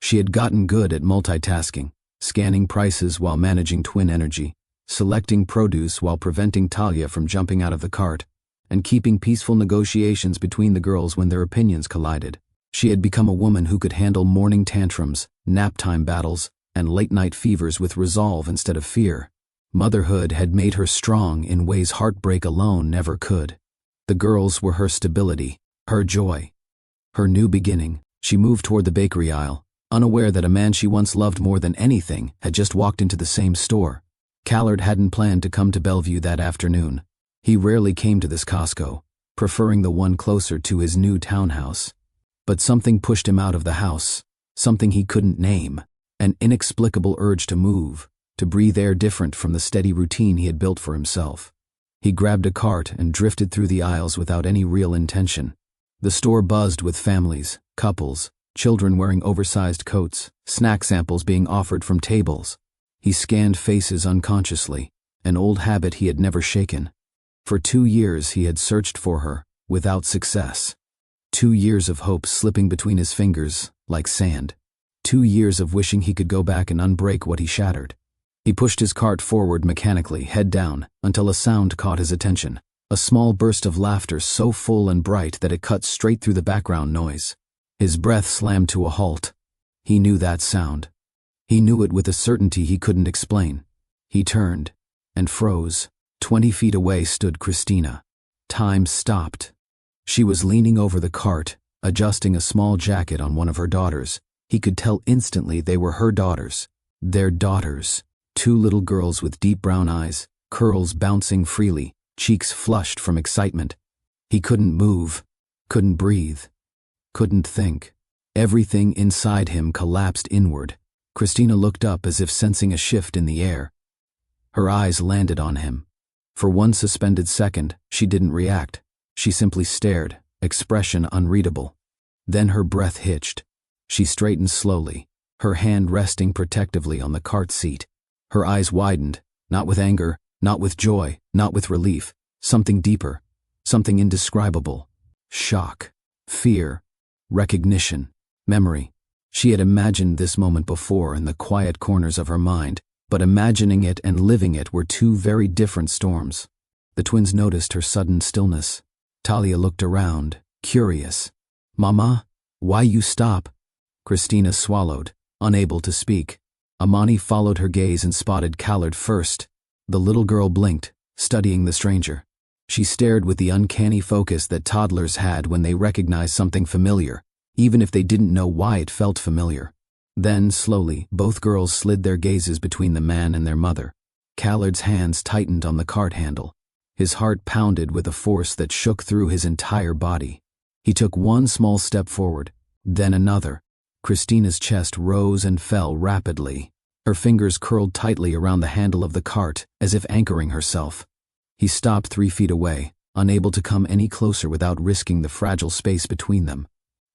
She had gotten good at multitasking, scanning prices while managing twin energy, selecting produce while preventing Talia from jumping out of the cart, and keeping peaceful negotiations between the girls when their opinions collided. She had become a woman who could handle morning tantrums, nap-time battles, and late-night fevers with resolve instead of fear. Motherhood had made her strong in ways heartbreak alone never could. The girls were her stability, her joy, her new beginning. She moved toward the bakery aisle, unaware that a man she once loved more than anything had just walked into the same store. Callard hadn't planned to come to Bellevue that afternoon. He rarely came to this Costco, preferring the one closer to his new townhouse. But something pushed him out of the house, something he couldn't name, an inexplicable urge to move, to breathe air different from the steady routine he had built for himself. He grabbed a cart and drifted through the aisles without any real intention. The store buzzed with families, couples, children wearing oversized coats, snack samples being offered from tables. He scanned faces unconsciously, an old habit he had never shaken. For 2 years he had searched for her, without success. 2 years of hope slipping between his fingers, like sand. 2 years of wishing he could go back and unbreak what he shattered. He pushed his cart forward mechanically, head down, until a sound caught his attention. A small burst of laughter so full and bright that it cut straight through the background noise. His breath slammed to a halt. He knew that sound. He knew it with a certainty he couldn't explain. He turned and froze. 20 feet away stood Christina. Time stopped. She was leaning over the cart, adjusting a small jacket on one of her daughters. He could tell instantly they were her daughters. Their daughters. 2 little girls with deep brown eyes, curls bouncing freely, cheeks flushed from excitement. He couldn't move, couldn't breathe, couldn't think. Everything inside him collapsed inward. Christina looked up as if sensing a shift in the air. Her eyes landed on him. For 1 suspended second, she didn't react. She simply stared, expression unreadable. Then her breath hitched. She straightened slowly, her hand resting protectively on the cart seat. Her eyes widened, not with anger, not with joy, not with relief. Something deeper, something indescribable. Shock, fear, recognition, memory. She had imagined this moment before in the quiet corners of her mind, but imagining it and living it were 2 very different storms. The twins noticed her sudden stillness. Talia looked around, curious. "Mama, why you stop?" Christina swallowed, unable to speak. Amani followed her gaze and spotted Callard first. The little girl blinked, studying the stranger. She stared with the uncanny focus that toddlers had when they recognized something familiar, even if they didn't know why it felt familiar. Then, slowly, both girls slid their gazes between the man and their mother. Callard's hands tightened on the cart handle. His heart pounded with a force that shook through his entire body. He took 1 small step forward, then another. Christina's chest rose and fell rapidly. Her fingers curled tightly around the handle of the cart, as if anchoring herself. He stopped 3 feet away, unable to come any closer without risking the fragile space between them.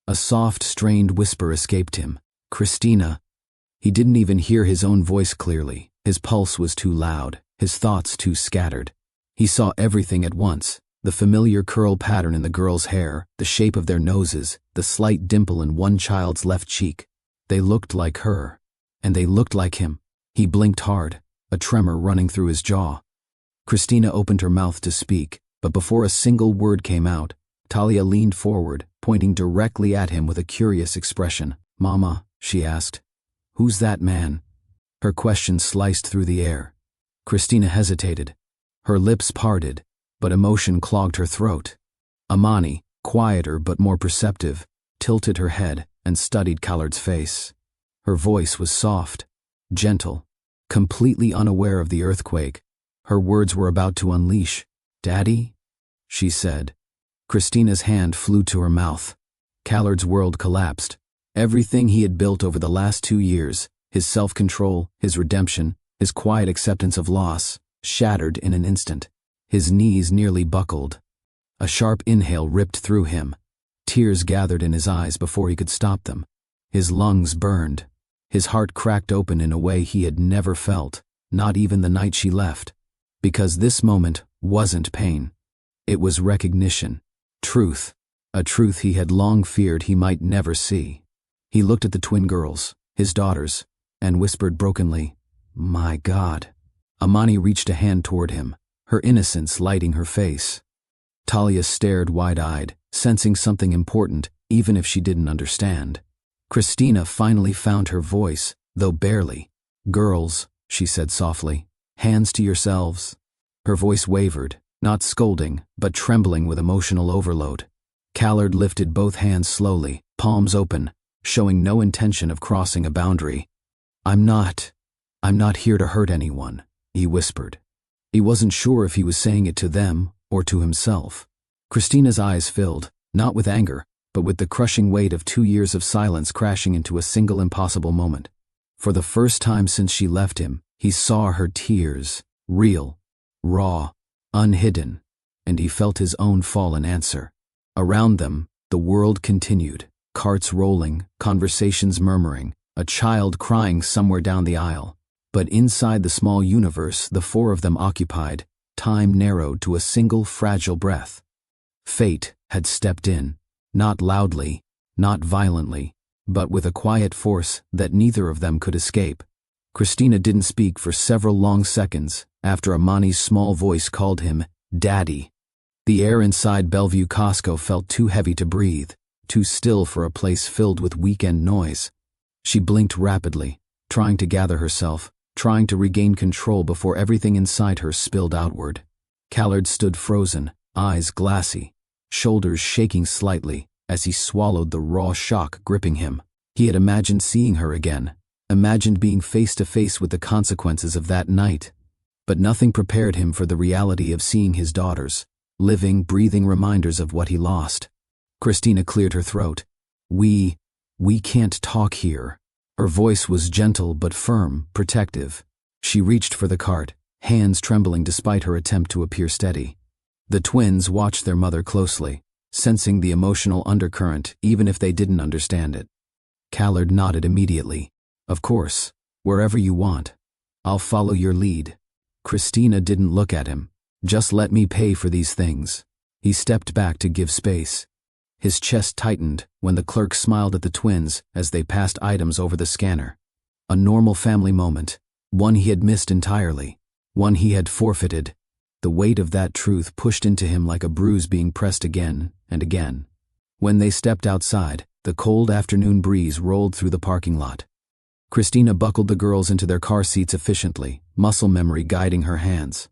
A soft, strained whisper escaped him. "Christina." He didn't even hear his own voice clearly. His pulse was too loud, his thoughts too scattered. He saw everything at once. The familiar curl pattern in the girls' hair, the shape of their noses, the slight dimple in one child's left cheek. They looked like her, and they looked like him. He blinked hard, a tremor running through his jaw. Christina opened her mouth to speak, but before a single word came out, Talia leaned forward, pointing directly at him with a curious expression. "Mama," she asked, "who's that man?" Her question sliced through the air. Christina hesitated. Her lips parted, but emotion clogged her throat. Amani, quieter but more perceptive, tilted her head and studied Callard's face. Her voice was soft, gentle, completely unaware of the earthquake. Her words were about to unleash. "Daddy?" she said. Christina's hand flew to her mouth. Callard's world collapsed. Everything he had built over the last 2 years, his self-control, his redemption, his quiet acceptance of loss, shattered in an instant. His knees nearly buckled. A sharp inhale ripped through him. Tears gathered in his eyes before he could stop them. His lungs burned. His heart cracked open in a way he had never felt, not even the night she left. Because this moment wasn't pain. It was recognition. Truth. A truth he had long feared he might never see. He looked at the twin girls, his daughters, and whispered brokenly, "My God." Amani reached a hand toward him, her innocence lighting her face. Talia stared wide-eyed, sensing something important, even if she didn't understand. Christina finally found her voice, though barely. "Girls," she said softly, "hands to yourselves." Her voice wavered, not scolding, but trembling with emotional overload. Callard lifted both hands slowly, palms open, showing no intention of crossing a boundary. I'm not here to hurt anyone," he whispered. He wasn't sure if he was saying it to them or to himself. Christina's eyes filled, not with anger, but with the crushing weight of 2 years of silence crashing into a single impossible moment. For the first time since she left him, he saw her tears, real, raw, unhidden, and he felt his own fall in answer. Around them, the world continued, carts rolling, conversations murmuring, a child crying somewhere down the aisle. But inside the small universe the four of them occupied, time narrowed to a single fragile breath. Fate had stepped in, not loudly, not violently, but with a quiet force that neither of them could escape. Christina didn't speak for several long seconds after Amani's small voice called him Daddy. The air inside Bellevue Costco felt too heavy to breathe, too still for a place filled with weekend noise. She blinked rapidly, trying to gather herself, trying to regain control before everything inside her spilled outward. Callard stood frozen, eyes glassy, shoulders shaking slightly as he swallowed the raw shock gripping him. He had imagined seeing her again, imagined being face to face with the consequences of that night. But nothing prepared him for the reality of seeing his daughters, living, breathing reminders of what he lost. Christina cleared her throat. We can't talk here." Her voice was gentle but firm, protective. She reached for the cart, hands trembling despite her attempt to appear steady. The twins watched their mother closely, sensing the emotional undercurrent even if they didn't understand it. Callard nodded immediately. "Of course, wherever you want. I'll follow your lead." Christina didn't look at him. "Just let me pay for these things." He stepped back to give space. His chest tightened when the clerk smiled at the twins as they passed items over the scanner. A normal family moment, one he had missed entirely, one he had forfeited. The weight of that truth pushed into him like a bruise being pressed again and again. When they stepped outside, the cold afternoon breeze rolled through the parking lot. Christina buckled the girls into their car seats efficiently, muscle memory guiding her hands.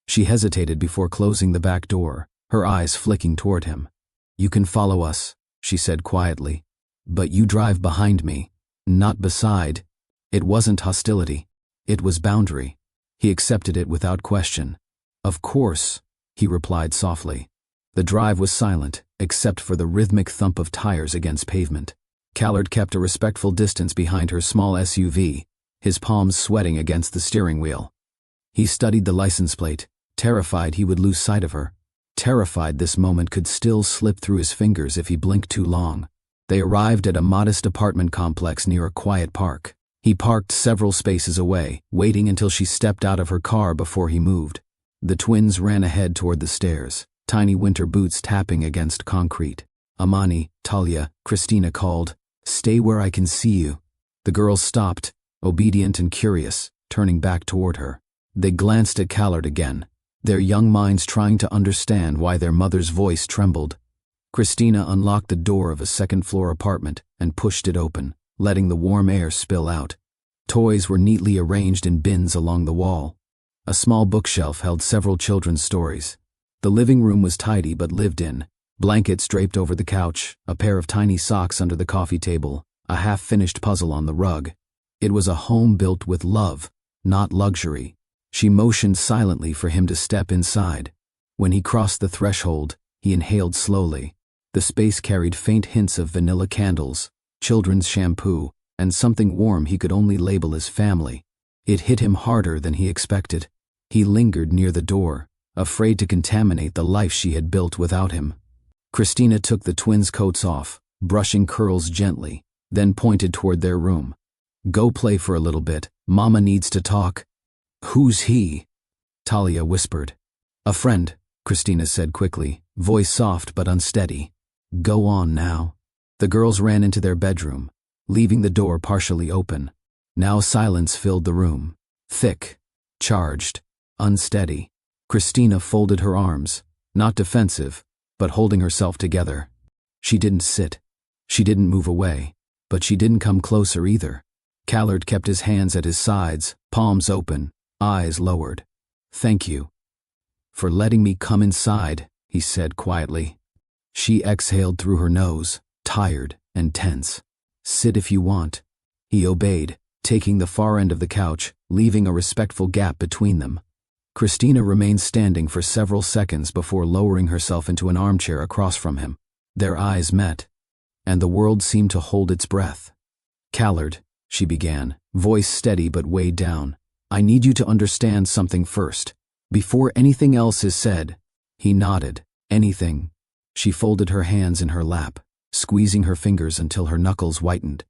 She hesitated before closing the back door, her eyes flicking toward him. "You can follow us," she said quietly. "But you drive behind me, not beside." It wasn't hostility. It was boundary. He accepted it without question. "Of course," he replied softly. The drive was silent, except for the rhythmic thump of tires against pavement. Callard kept a respectful distance behind her small SUV, his palms sweating against the steering wheel. He studied the license plate, terrified he would lose sight of her. Terrified this moment could still slip through his fingers if he blinked too long. They arrived at a modest apartment complex near a quiet park. He parked several spaces away, waiting until she stepped out of her car before he moved. The twins ran ahead toward the stairs, tiny winter boots tapping against concrete. Amani, Talia, Christina called, "Stay where I can see you." The girls stopped, obedient and curious, turning back toward her. They glanced at Callard again, their young minds trying to understand why their mother's voice trembled. Christina unlocked the door of a second-floor apartment and pushed it open, letting the warm air spill out. Toys were neatly arranged in bins along the wall. A small bookshelf held several children's stories. The living room was tidy but lived in. Blankets draped over the couch, a pair of tiny socks under the coffee table, a half-finished puzzle on the rug. It was a home built with love, not luxury. She motioned silently for him to step inside. When he crossed the threshold, he inhaled slowly. The space carried faint hints of vanilla candles, children's shampoo, and something warm he could only label as family. It hit him harder than he expected. He lingered near the door, afraid to contaminate the life she had built without him. Christina took the twins' coats off, brushing curls gently, then pointed toward their room. "Go play for a little bit. Mama needs to talk." "Who's he?" Talia whispered. "A friend," Christina said quickly, voice soft but unsteady. "Go on now." The girls ran into their bedroom, leaving the door partially open. Now silence filled the room. Thick, charged, unsteady. Christina folded her arms, not defensive, but holding herself together. She didn't sit. She didn't move away, but she didn't come closer either. Callard kept his hands at his sides, palms open, eyes lowered. "Thank you for letting me come inside," he said quietly. She exhaled through her nose, tired and tense. "Sit if you want." He obeyed, taking the far end of the couch, leaving a respectful gap between them. Christina remained standing for several seconds before lowering herself into an armchair across from him. Their eyes met, and the world seemed to hold its breath. "Callard," she began, voice steady but weighed down, "I need you to understand something first. Before anything else is said." He nodded. "Anything." She folded her hands in her lap, squeezing her fingers until her knuckles whitened.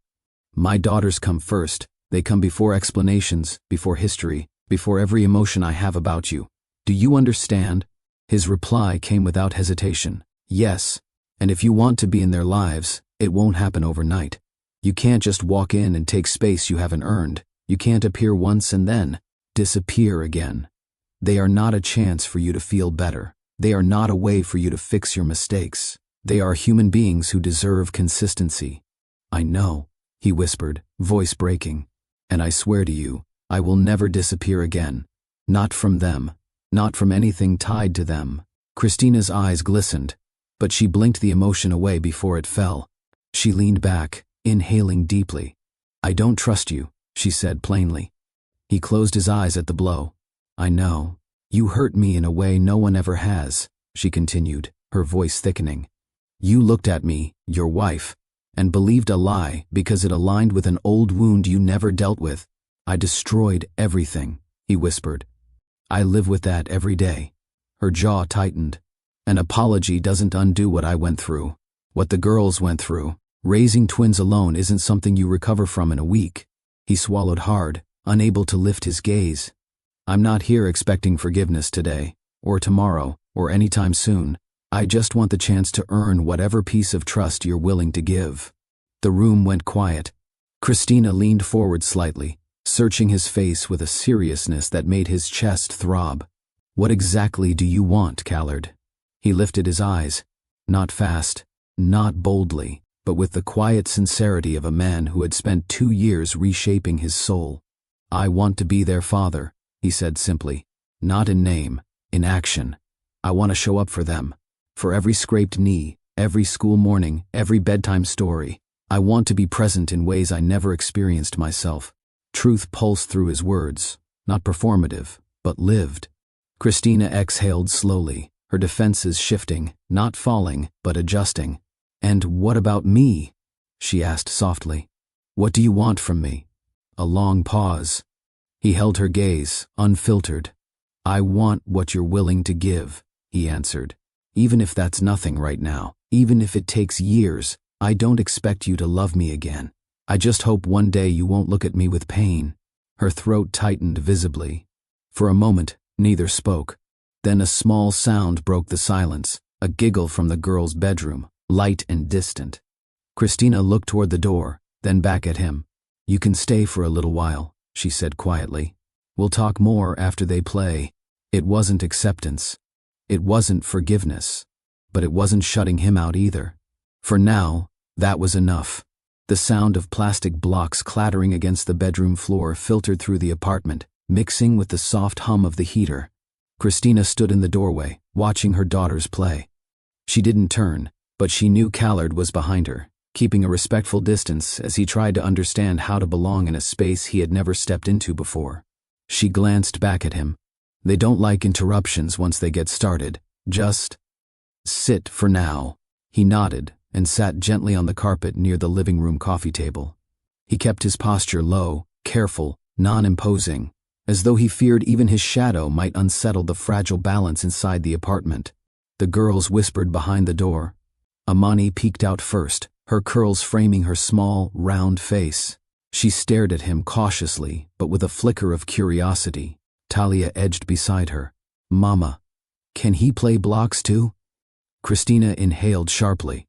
"My daughters come first. They come before explanations, before history, before every emotion I have about you. Do you understand?" His reply came without hesitation. "Yes. And if you want to be in their lives, it won't happen overnight. You can't just walk in and take space you haven't earned. You can't appear once and then disappear again. They are not a chance for you to feel better. They are not a way for you to fix your mistakes. They are human beings who deserve consistency." "I know," he whispered, voice breaking. "And I swear to you, I will never disappear again. Not from them. Not from anything tied to them." Christina's eyes glistened, but she blinked the emotion away before it fell. She leaned back, inhaling deeply. "I don't trust you," she said plainly. He closed his eyes at the blow. "I know. You hurt me in a way no one ever has," she continued, her voice thickening. "You looked at me, your wife, and believed a lie because it aligned with an old wound you never dealt with. I destroyed everything," he whispered. "I live with that every day." Her jaw tightened. "An apology doesn't undo what I went through, what the girls went through. Raising twins alone isn't something you recover from in a week." He swallowed hard, unable to lift his gaze. "I'm not here expecting forgiveness today, or tomorrow, or anytime soon. I just want the chance to earn whatever piece of trust you're willing to give." The room went quiet. Christina leaned forward slightly, searching his face with a seriousness that made his chest throb. "What exactly do you want, Callard?" He lifted his eyes, not fast, not boldly, but with the quiet sincerity of a man who had spent 2 years reshaping his soul. "I want to be their father," he said simply. "Not in name, in action. I want to show up for them. For every scraped knee, every school morning, every bedtime story. I want to be present in ways I never experienced myself." Truth pulsed through his words, not performative, but lived. Christina exhaled slowly, her defenses shifting, not falling, but adjusting. "And what about me?" she asked softly. "What do you want from me?" A long pause. He held her gaze, unfiltered. "I want what you're willing to give," he answered. "Even if that's nothing right now, even if it takes years, I don't expect you to love me again. I just hope one day you won't look at me with pain." Her throat tightened visibly. For a moment, neither spoke. Then a small sound broke the silence, a giggle from the girl's bedroom, light and distant. Christina looked toward the door, then back at him. "You can stay for a little while," she said quietly. "We'll talk more after they play." It wasn't acceptance. It wasn't forgiveness. But it wasn't shutting him out either. For now, that was enough. The sound of plastic blocks clattering against the bedroom floor filtered through the apartment, mixing with the soft hum of the heater. Christina stood in the doorway, watching her daughters play. She didn't turn, but she knew Callard was behind her. keeping a respectful distance as he tried to understand how to belong in a space he had never stepped into before. She glanced back at him. They don't like interruptions once they get started. Just sit for now. He nodded and sat gently on the carpet near the living room coffee table. He kept his posture low, careful, non-imposing, as though he feared even his shadow might unsettle the fragile balance inside the apartment. The girls whispered behind the door. Amani peeked out first, her curls framing her small, round face. She stared at him cautiously, but with a flicker of curiosity. Talia edged beside her. "Mama, can he play blocks too?" Christina inhaled sharply.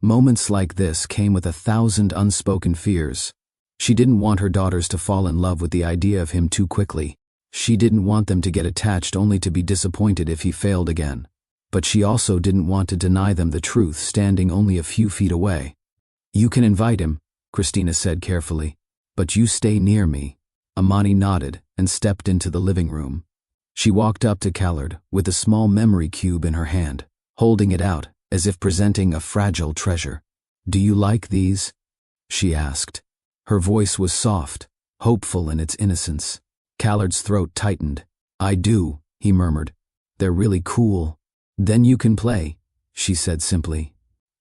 Moments like this came with 1,000 unspoken fears. She didn't want her daughters to fall in love with the idea of him too quickly. She didn't want them to get attached only to be disappointed if he failed again. But she also didn't want to deny them the truth standing only a few feet away. "You can invite him," Christina said carefully, "but you stay near me." Amani nodded and stepped into the living room. She walked up to Callard with a small memory cube in her hand, holding it out as if presenting a fragile treasure. "Do you like these?" she asked. Her voice was soft, hopeful in its innocence. Callard's throat tightened. "I do," he murmured. "They're really cool." "Then you can play," she said simply.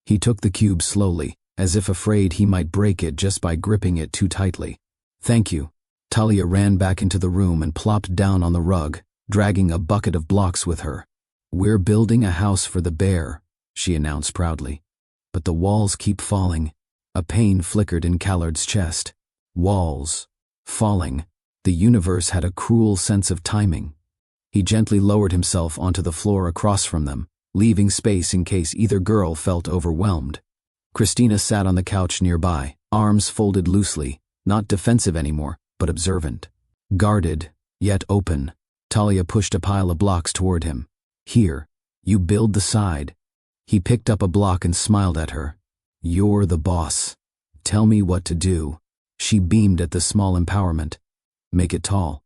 He took the cube slowly, as if afraid he might break it just by gripping it too tightly. "Thank you." Talia ran back into the room and plopped down on the rug, dragging a bucket of blocks with her. "We're building a house for the bear," she announced proudly. "But the walls keep falling." A pain flickered in Callard's chest. Walls. Falling. The universe had a cruel sense of timing. He gently lowered himself onto the floor across from them, leaving space in case either girl felt overwhelmed. Christina sat on the couch nearby, arms folded loosely, not defensive anymore, but observant. Guarded, yet open. Talia pushed a pile of blocks toward him. "Here, you build the side." He picked up a block and smiled at her. "You're the boss. Tell me what to do." She beamed at the small empowerment. "Make it tall.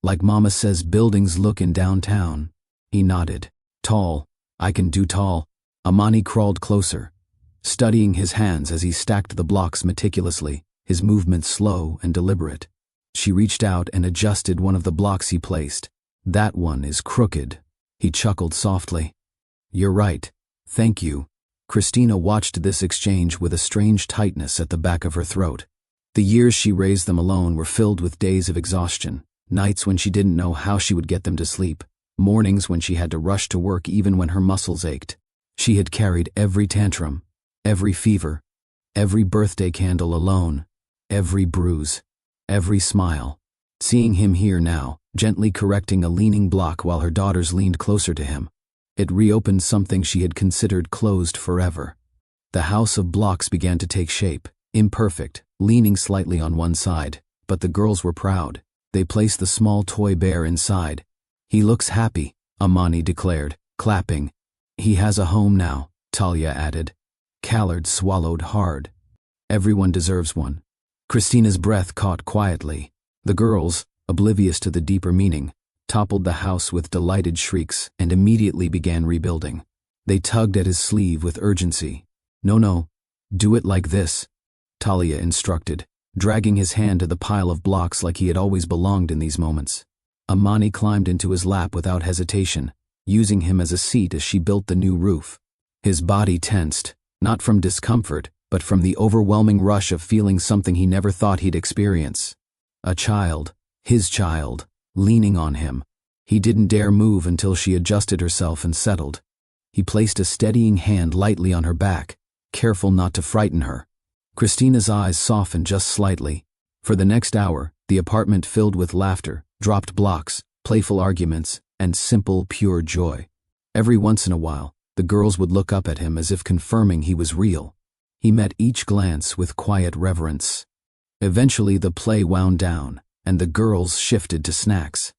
Like Mama says buildings look in downtown." He nodded. "Tall. I can do tall." Amani crawled closer, studying his hands as he stacked the blocks meticulously, his movements slow and deliberate. She reached out and adjusted one of the blocks he placed. "That one is crooked." He chuckled softly. "You're right. Thank you." Christina watched this exchange with a strange tightness at the back of her throat. The years she raised them alone were filled with days of exhaustion, nights when she didn't know how she would get them to sleep, mornings when she had to rush to work even when her muscles ached. She had carried every tantrum, every fever, every birthday candle alone, every bruise, every smile. Seeing him here now, gently correcting a leaning block while her daughters leaned closer to him, it reopened something she had considered closed forever. The house of blocks began to take shape, imperfect, leaning slightly on one side, but the girls were proud. They placed the small toy bear inside. "He looks happy," Amani declared, clapping. "He has a home now," Talia added. Callard swallowed hard. "Everyone deserves one." Christina's breath caught quietly. The girls, oblivious to the deeper meaning, toppled the house with delighted shrieks and immediately began rebuilding. They tugged at his sleeve with urgency. No, do it like this," Talia instructed, dragging his hand to the pile of blocks like he had always belonged in these moments. Amani climbed into his lap without hesitation, using him as a seat as she built the new roof. His body tensed, not from discomfort, but from the overwhelming rush of feeling something he never thought he'd experience. A child, his child, leaning on him. He didn't dare move until she adjusted herself and settled. He placed a steadying hand lightly on her back, careful not to frighten her. Christina's eyes softened just slightly. For the next hour, the apartment filled with laughter, dropped blocks, playful arguments, and simple, pure joy. Every once in a while, the girls would look up at him as if confirming he was real. He met each glance with quiet reverence. Eventually the play wound down, and the girls shifted to snacks.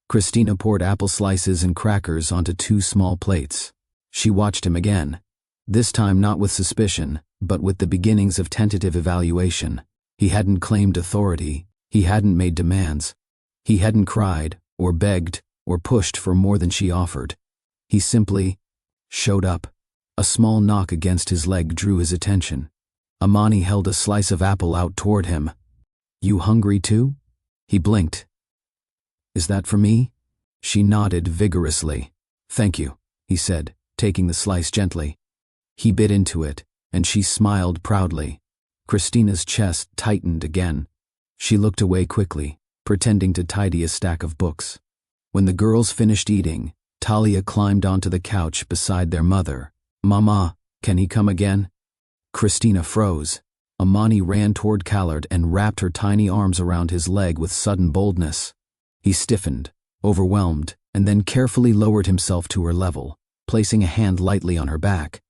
Christina poured apple slices and crackers onto 2 small plates. She watched him again, this time not with suspicion, but with the beginnings of tentative evaluation. He hadn't claimed authority, he hadn't made demands. He hadn't cried, or begged, or pushed for more than she offered. He simply showed up. A small knock against his leg drew his attention. Amani held a slice of apple out toward him. You hungry too? He blinked. Is that for me? She nodded vigorously. Thank you, he said, taking the slice gently. He bit into it, and she smiled proudly. Christina's chest tightened again. She looked away quickly, pretending to tidy a stack of books. When the girls finished eating, Talia climbed onto the couch beside their mother. Mama, can he come again? Christina froze. Amani ran toward Callard and wrapped her tiny arms around his leg with sudden boldness. He stiffened, overwhelmed, and then carefully lowered himself to her level, placing a hand lightly on her back.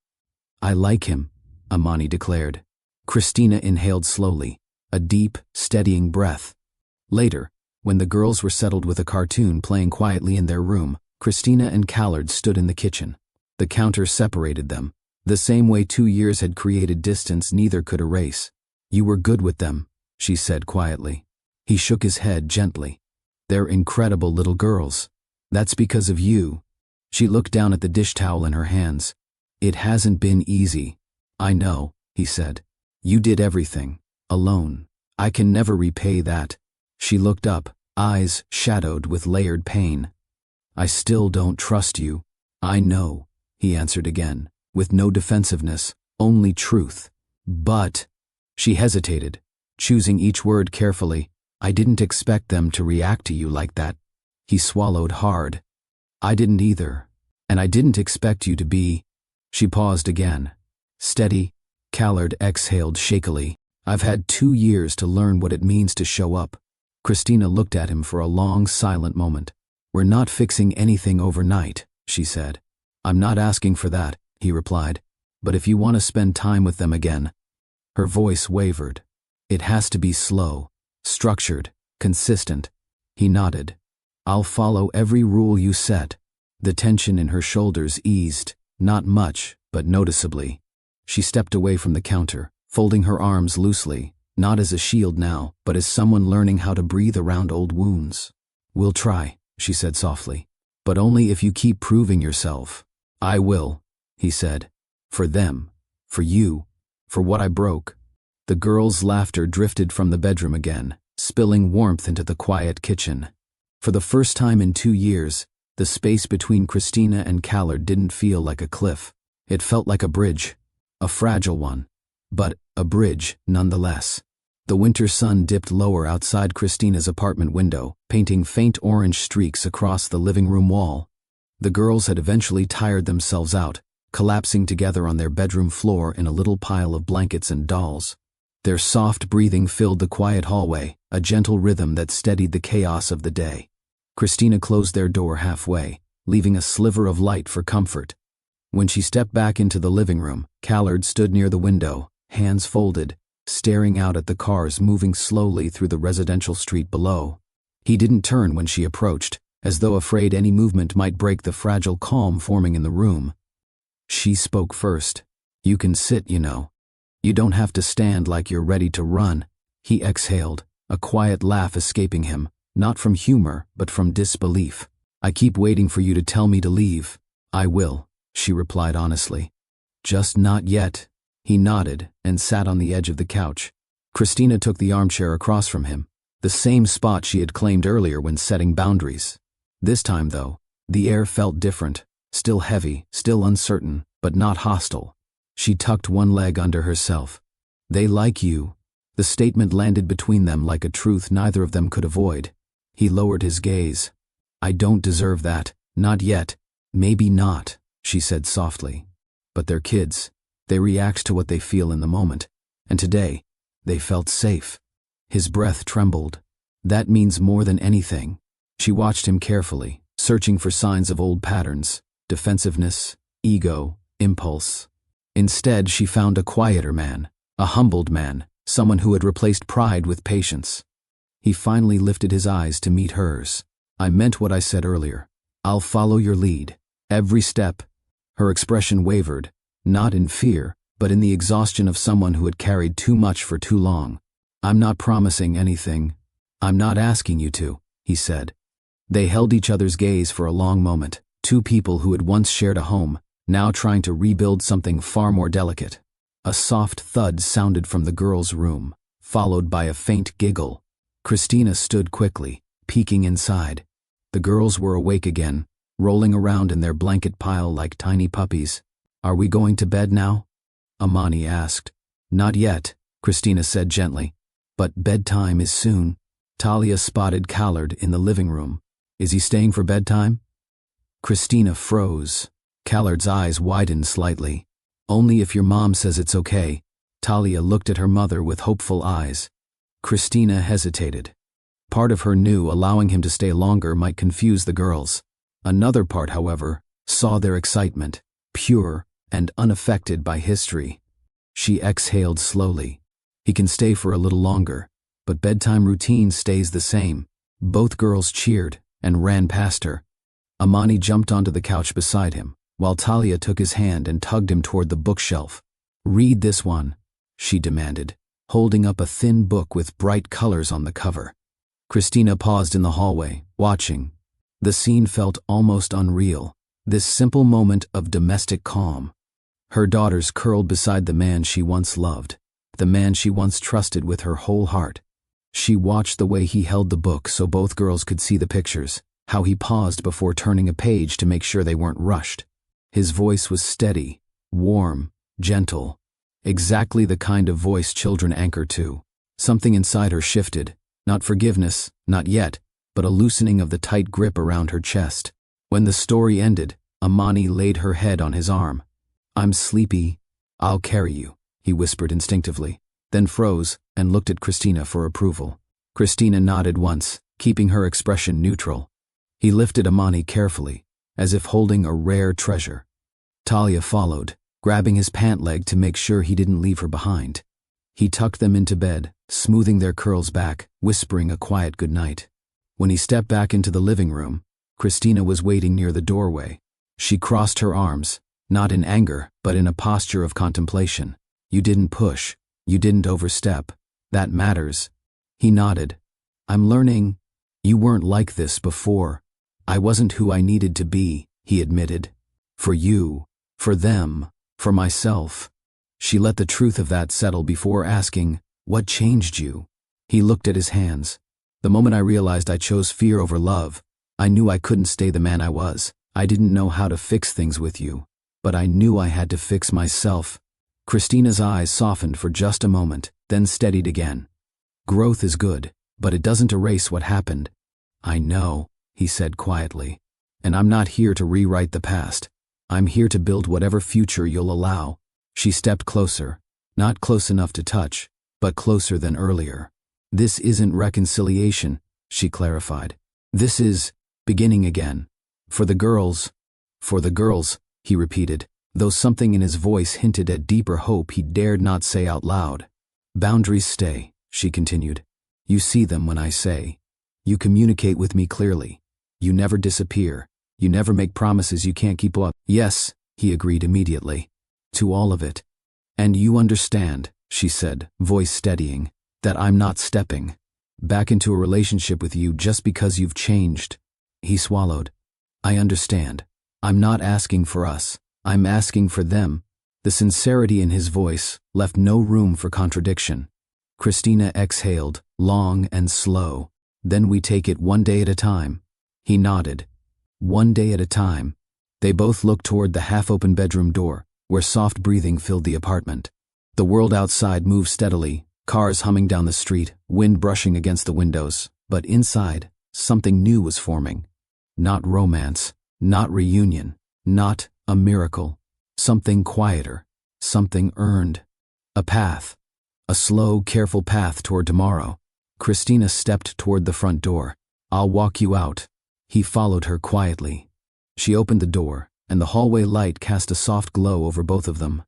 I like him, Amani declared. Christina inhaled slowly, a deep, steadying breath. Later, when the girls were settled with a cartoon playing quietly in their room, Christina and Callard stood in the kitchen. The counter separated them, the same way 2 years had created distance neither could erase. You were good with them, she said quietly. He shook his head gently. They're incredible little girls. That's because of you. She looked down at the dish towel in her hands. It hasn't been easy. I know, he said. You did everything, alone. I can never repay that. She looked up, eyes shadowed with layered pain. I still don't trust you. I know, he answered again, with no defensiveness, only truth. But, she hesitated, choosing each word carefully. I didn't expect them to react to you like that. He swallowed hard. I didn't either. And I didn't expect you to be. She paused again. Steady, Callard exhaled shakily. I've had 2 years to learn what it means to show up. Christina looked at him for a long, silent moment. We're not fixing anything overnight, she said. I'm not asking for that, he replied. But if you want to spend time with them again. Her voice wavered. It has to be slow, structured, consistent. He nodded. I'll follow every rule you set. The tension in her shoulders eased, not much, but noticeably. She stepped away from the counter, folding her arms loosely, not as a shield now, but as someone learning how to breathe around old wounds. We'll try, she said softly, but only if you keep proving yourself. I will, he said. For them, for you, for what I broke. The girls' laughter drifted from the bedroom again, spilling warmth into the quiet kitchen. For the first time in 2 years, the space between Christina and Callard didn't feel like a cliff. It felt like a bridge, a fragile one, but a bridge nonetheless. The winter sun dipped lower outside Christina's apartment window, painting faint orange streaks across the living room wall. The girls had eventually tired themselves out, collapsing together on their bedroom floor in a little pile of blankets and dolls. Their soft breathing filled the quiet hallway, a gentle rhythm that steadied the chaos of the day. Christina closed their door halfway, leaving a sliver of light for comfort. When she stepped back into the living room, Callard stood near the window, hands folded, staring out at the cars moving slowly through the residential street below. He didn't turn when she approached, as though afraid any movement might break the fragile calm forming in the room. She spoke first. You can sit, you know. You don't have to stand like you're ready to run. He exhaled, a quiet laugh escaping him, not from humor, but from disbelief. I keep waiting for you to tell me to leave. I will, she replied honestly. Just not yet. He nodded and sat on the edge of the couch. Christina took the armchair across from him, the same spot she had claimed earlier when setting boundaries. This time, though, the air felt different, still heavy, still uncertain, but not hostile. She tucked one leg under herself. They like you. The statement landed between them like a truth neither of them could avoid. He lowered his gaze. I don't deserve that. Not yet. Maybe not, she said softly. But they're kids. They react to what they feel in the moment. And today, they felt safe. His breath trembled. That means more than anything. She watched him carefully, searching for signs of old patterns, defensiveness, ego, impulse. Instead, she found a quieter man, a humbled man, someone who had replaced pride with patience. He finally lifted his eyes to meet hers. I meant what I said earlier. I'll follow your lead. Every step. Her expression wavered, not in fear, but in the exhaustion of someone who had carried too much for too long. I'm not promising anything. I'm not asking you to, he said. They held each other's gaze for a long moment, two people who had once shared a home, now trying to rebuild something far more delicate. A soft thud sounded from the girl's room, followed by a faint giggle. Christina stood quickly, peeking inside. The girls were awake again, rolling around in their blanket pile like tiny puppies. "Are we going to bed now?" Amani asked. "Not yet," Christina said gently. "But bedtime is soon." Talia spotted Callard in the living room. "Is he staying for bedtime?" Christina froze. Callard's eyes widened slightly. "Only if your mom says it's okay." Talia looked at her mother with hopeful eyes. Christina hesitated. Part of her knew allowing him to stay longer might confuse the girls. Another part, however, saw their excitement, pure and unaffected by history. She exhaled slowly. He can stay for a little longer, but bedtime routine stays the same. Both girls cheered and ran past her. Amani jumped onto the couch beside him, while Talia took his hand and tugged him toward the bookshelf. "Read this one," she demanded, holding up a thin book with bright colors on the cover. Christina paused in the hallway, watching. The scene felt almost unreal, this simple moment of domestic calm. Her daughters curled beside the man she once loved, the man she once trusted with her whole heart. She watched the way he held the book so both girls could see the pictures, how he paused before turning a page to make sure they weren't rushed. His voice was steady, warm, gentle, exactly the kind of voice children anchor to. Something inside her shifted, not forgiveness, not yet, but a loosening of the tight grip around her chest. When the story ended, Amani laid her head on his arm. "I'm sleepy. I'll carry you," he whispered instinctively, then froze and looked at Christina for approval. Christina nodded once, keeping her expression neutral. He lifted Amani carefully, as if holding a rare treasure. Talia followed, grabbing his pant leg to make sure he didn't leave her behind. He tucked them into bed, smoothing their curls back, whispering a quiet goodnight. When he stepped back into the living room, Christina was waiting near the doorway. She crossed her arms, not in anger, but in a posture of contemplation. "You didn't push. You didn't overstep. That matters." He nodded. "I'm learning. You weren't like this before. I wasn't who I needed to be," he admitted. "For you, for them, for myself." She let the truth of that settle before asking, "What changed you?" He looked at his hands. "The moment I realized I chose fear over love, I knew I couldn't stay the man I was. I didn't know how to fix things with you, but I knew I had to fix myself." Christina's eyes softened for just a moment, then steadied again. "Growth is good, but it doesn't erase what happened." "I know," he said quietly, "and I'm not here to rewrite the past. I'm here to build whatever future you'll allow." She stepped closer, not close enough to touch, but closer than earlier. "This isn't reconciliation," she clarified. "This is beginning again. For the girls." "For the girls," he repeated, though something in his voice hinted at deeper hope he dared not say out loud. "Boundaries stay," she continued. "You see them when I say. You communicate with me clearly. You never disappear. You never make promises you can't keep up." "Yes," he agreed immediately. "To all of it. And you understand," she said, voice steadying, "that I'm not stepping back into a relationship with you just because you've changed." He swallowed. "I understand. I'm not asking for us. I'm asking for them." The sincerity in his voice left no room for contradiction. Christina exhaled, long and slow. "Then we take it one day at a time." He nodded. "One day at a time." They both looked toward the half-open bedroom door, where soft breathing filled the apartment. The world outside moved steadily, cars humming down the street, wind brushing against the windows, but inside, something new was forming. Not romance, not reunion, not a miracle. Something quieter, something earned. A path. A slow, careful path toward tomorrow. Christina stepped toward the front door. "I'll walk you out." He followed her quietly. She opened the door, and the hallway light cast a soft glow over both of them.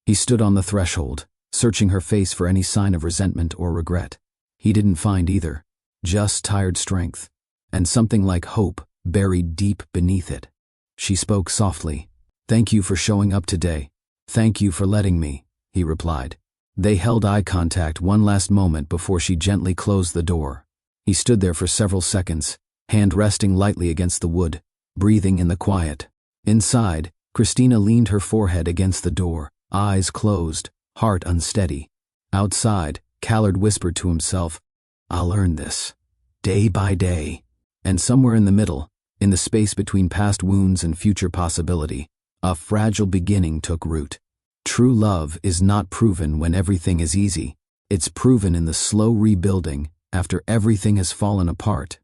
He stood on the threshold, searching her face for any sign of resentment or regret. He didn't find either, just tired strength, and something like hope buried deep beneath it. She spoke softly. "Thank you for showing up today. Thank you for letting me," he replied. They held eye contact one last moment before she gently closed the door. He stood there for several seconds, hand resting lightly against the wood, breathing in the quiet. Inside, Christina leaned her forehead against the door, eyes closed, heart unsteady. Outside, Callard whispered to himself, "I'll earn this, day by day." And somewhere in the middle, in the space between past wounds and future possibility, a fragile beginning took root. True love is not proven when everything is easy. It's proven in the slow rebuilding after everything has fallen apart.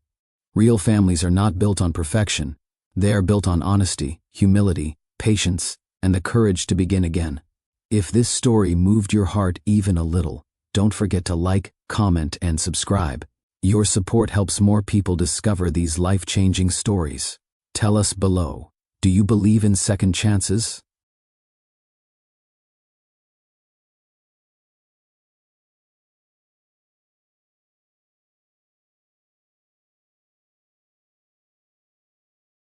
Real families are not built on perfection. They are built on honesty, humility, patience, and the courage to begin again. If this story moved your heart even a little, don't forget to like, comment, and subscribe. Your support helps more people discover these life-changing stories. Tell us below, do you believe in second chances?